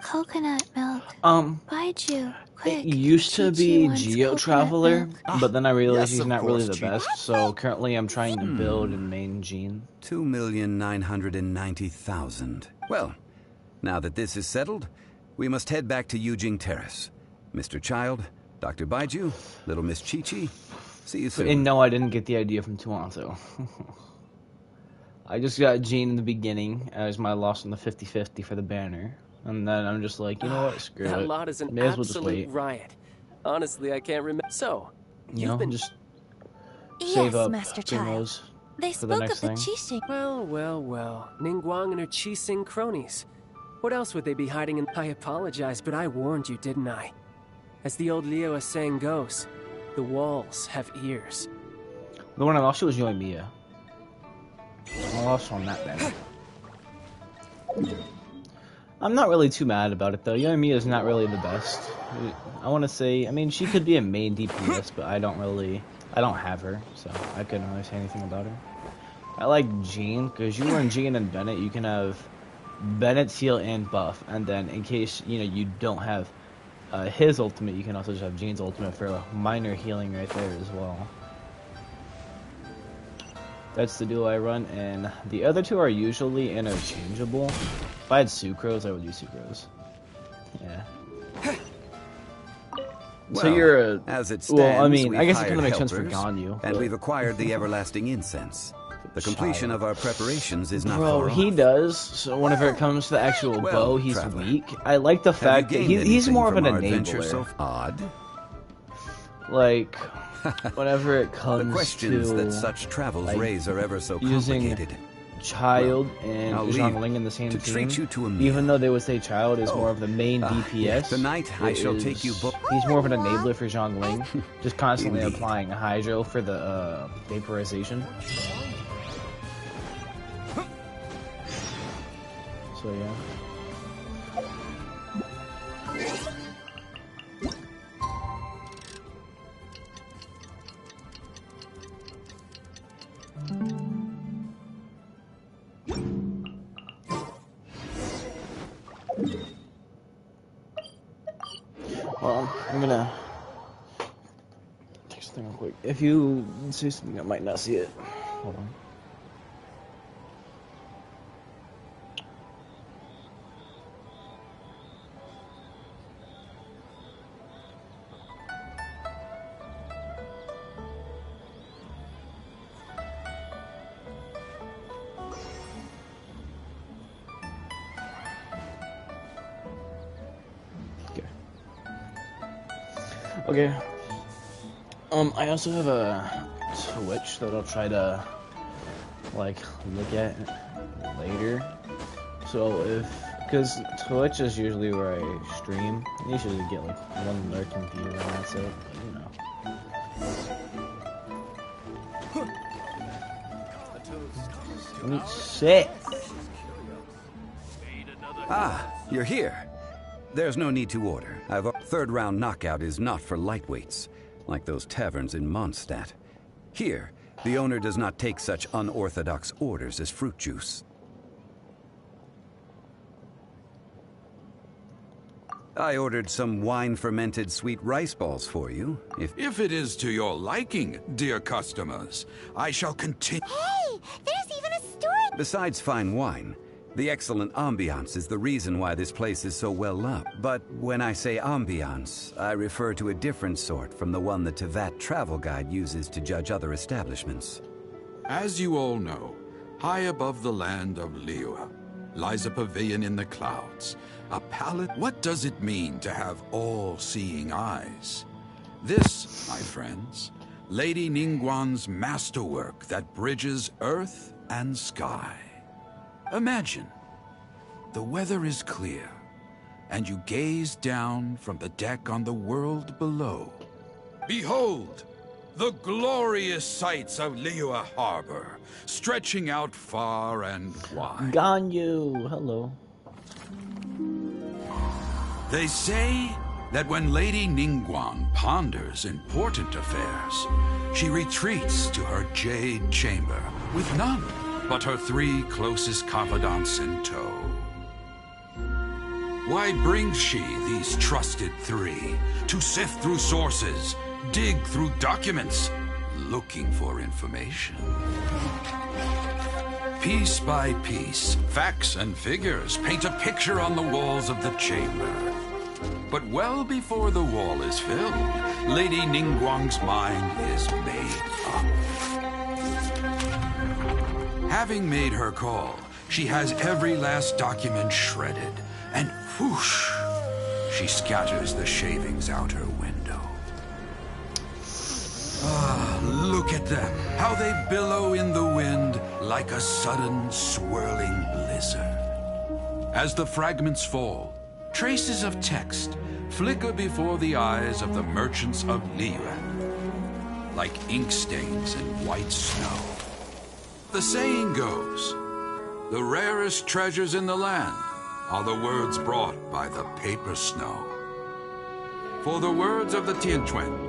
Coconut milk. Baiju, quick. It used to Chi-Chi be wants Geo coconut Traveler, milk. but then I realized yes, he's of not really course, the best, so currently I'm trying to build and main Gene. 2,990,000. Well, now that this is settled, we must head back to Yujing Terrace. Mr. Child, Dr. Baiju, Little Miss Chi-Chi, see you soon. And no, I didn't get the idea from Tuanto. I just got Gene in the beginning as my loss on the 50-50 for the banner. And then I'm just like, you know what, screw that it. lot is an May as well just absolute wait. riot. Honestly, I can't remember. So, You know, been... just Yes, save up Master Child. Primrose They for the spoke next of the thing. Qixing. Well. Ningguang and her Qixing cronies. What else would they be hiding in? I apologize, but I warned you, didn't I? As the old Liyue saying goes, the walls have ears. The one I lost to was Yoimiya. I lost on that banner. I'm not really too mad about it though. Yoimiya is not really the best. I want to say, I mean, she could be a main DPS, but I don't have her, so I couldn't really say anything about her. I like Jean, because you run Jean and Bennett, you can have Bennett's heal and buff, and then in case, you know, you don't have his ultimate, you can also just have Jean's ultimate for a minor healing right there as well. That's the duo I run, and the other two are usually interchangeable. If I had Sucrose, I would use Sucrose. Yeah. Well, so you're a... as it stands, well, I mean, I guess it hired kind of makes sense for helpers, Ganyu. and we've acquired the everlasting incense. The completion of our preparations is not Bro, far he off. does. So whenever it comes to the actual bow, he's Traveler, weak. I like the fact that he's more of an enabler. So odd. Like, whenever it comes The questions to that such travels like, raise are ever so using complicated. Child I'll and leave Zhongling in the same to team, treat you to a meal. even though they would say Child is more of the main DPS. Yeah. Tonight I shall take you both. He's more of an enabler for Zhongling, just constantly Indeed. applying Hydro for the vaporization. So yeah. Well, I'm gonna take something real quick. If you say something, I might not see it. Hold on. Okay. I also have a Twitch that I'll try to, like, look at later. So because Twitch is usually where I stream, I usually get, like, one lurking view and that's it, but, you know. Shit. Ah, you're here. There's no need to order. Third round knockout is not for lightweights, like those taverns in Mondstadt. Here, the owner does not take such unorthodox orders as fruit juice. I ordered some wine-fermented sweet rice balls for you. If it is to your liking, dear customers, I shall continue. Hey, there's even a store. Besides fine wine, the excellent ambiance is the reason why this place is so well loved. But when I say ambiance, I refer to a different sort from the one the Tevat travel guide uses to judge other establishments. As you all know, high above the land of Liyue lies a pavilion in the clouds. A palace. What does it mean to have all-seeing eyes? This, my friends, Lady Ningguang's masterwork that bridges earth and sky. Imagine, the weather is clear, and you gaze down from the deck on the world below. Behold, the glorious sights of Liyue Harbor, stretching out far and wide. Ganyu, hello. They say that when Lady Ningguang ponders important affairs, she retreats to her jade chamber with none but her 3 closest confidants in tow. Why brings she these trusted three to sift through sources, dig through documents, looking for information? Piece by piece, facts and figures paint a picture on the walls of the chamber. But well before the wall is filled, Lady Ningguang's mind is made up. Having made her call, she has every last document shredded, and whoosh, she scatters the shavings out her window. Ah, look at them, how they billow in the wind like a sudden swirling blizzard. As the fragments fall, traces of text flicker before the eyes of the merchants of Liyue, like ink stains in white snow. The saying goes, the rarest treasures in the land are the words brought by the paper snow. For the words of the Tianquan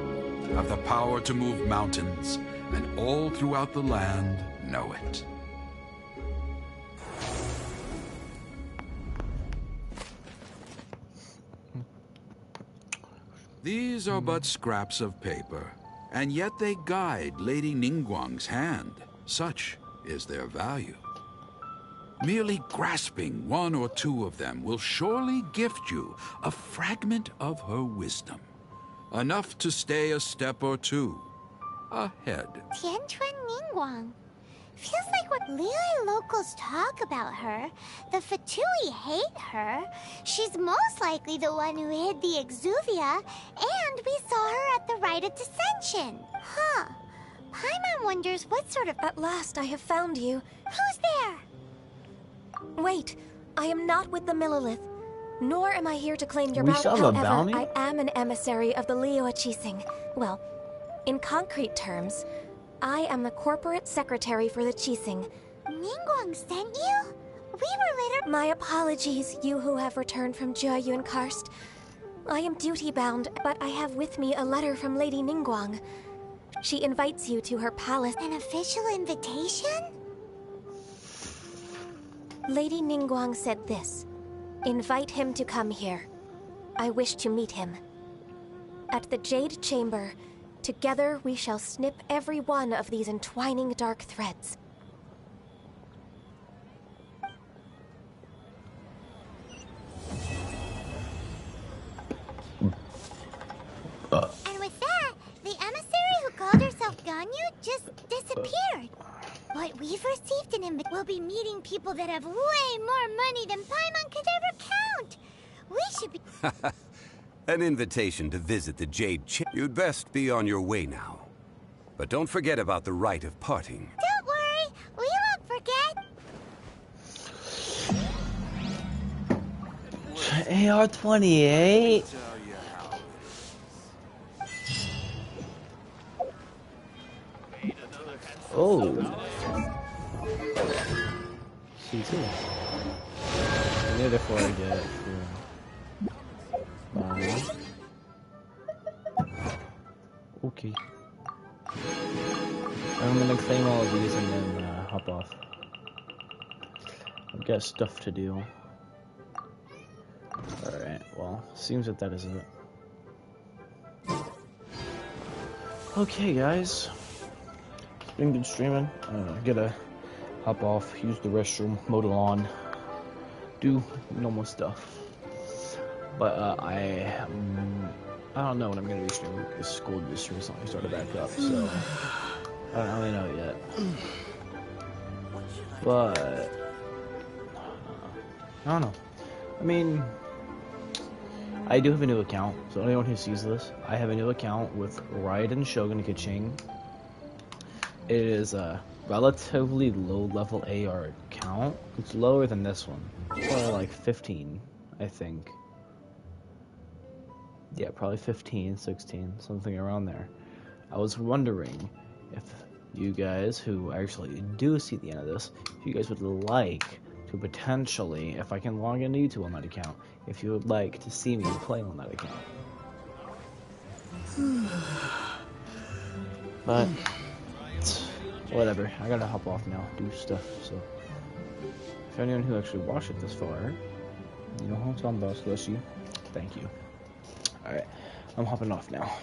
have the power to move mountains, and all throughout the land know it. These are but scraps of paper, and yet they guide Lady Ningguang's hand. Such is their value. Merely grasping one or two of them will surely gift you a fragment of her wisdom, enough to stay a step or two ahead. Tianquan Ningguang. Feels like what Liyue locals talk about her. The Fatui hate her. She's most likely the one who hid the Exuvia, and we saw her at the Rite of Dissension. Huh. Paimon wonders what sort of... At last I have found you. Who's there? Wait, I am not with the Millelith, nor am I here to claim your We bounty. saw the bounty? However, I am an emissary of the Liyue Qixing. Well, in concrete terms, I am the corporate secretary for the Qixing. Ningguang sent you? We were later... My apologies, you who have returned from Jiayuan Karst. I am duty-bound, but I have with me a letter from Lady Ningguang. She invites you to her palace. An official invitation? Lady Ningguang said this. Invite him to come here. I wish to meet him. At the Jade Chamber, together we shall snip every one of these entwining dark threads. And with that, the emissary who called herself Ganyu just disappeared. What we've received in him will be meeting people that have way more money than Paimon could ever count. We should be... An invitation to visit the Jade Chamber. You'd best be on your way now. But don't forget about the rite of parting. Don't worry, we won't forget. AR-28? Oh. C2. Therefore I get okay. I'm gonna claim all of these and then hop off. I've got stuff to do. Alright, well, seems that is it. Okay, guys. It's been good streaming. Gotta hop off, use the restroom, mow the lawn, do normal stuff. But I don't know when I'm gonna be streaming. The school just recently started back up, so I don't really know yet. But I don't know. I mean, I do have a new account, so anyone who sees this, I have a new account with Raiden Shogun Kiching. It is a relatively low-level AR account. It's lower than this one. It's probably like 15, I think. Yeah, probably 15, 16, something around there. I was wondering if you guys who actually do see the end of this, if you guys would like to potentially, if I can log into YouTube on that account, if you would like to see me play on that account. But whatever, I gotta hop off now, do stuff, so if anyone who actually watched it this far, You know what I'm talking about, Slushy. Thank you. Alright, I'm hopping off now.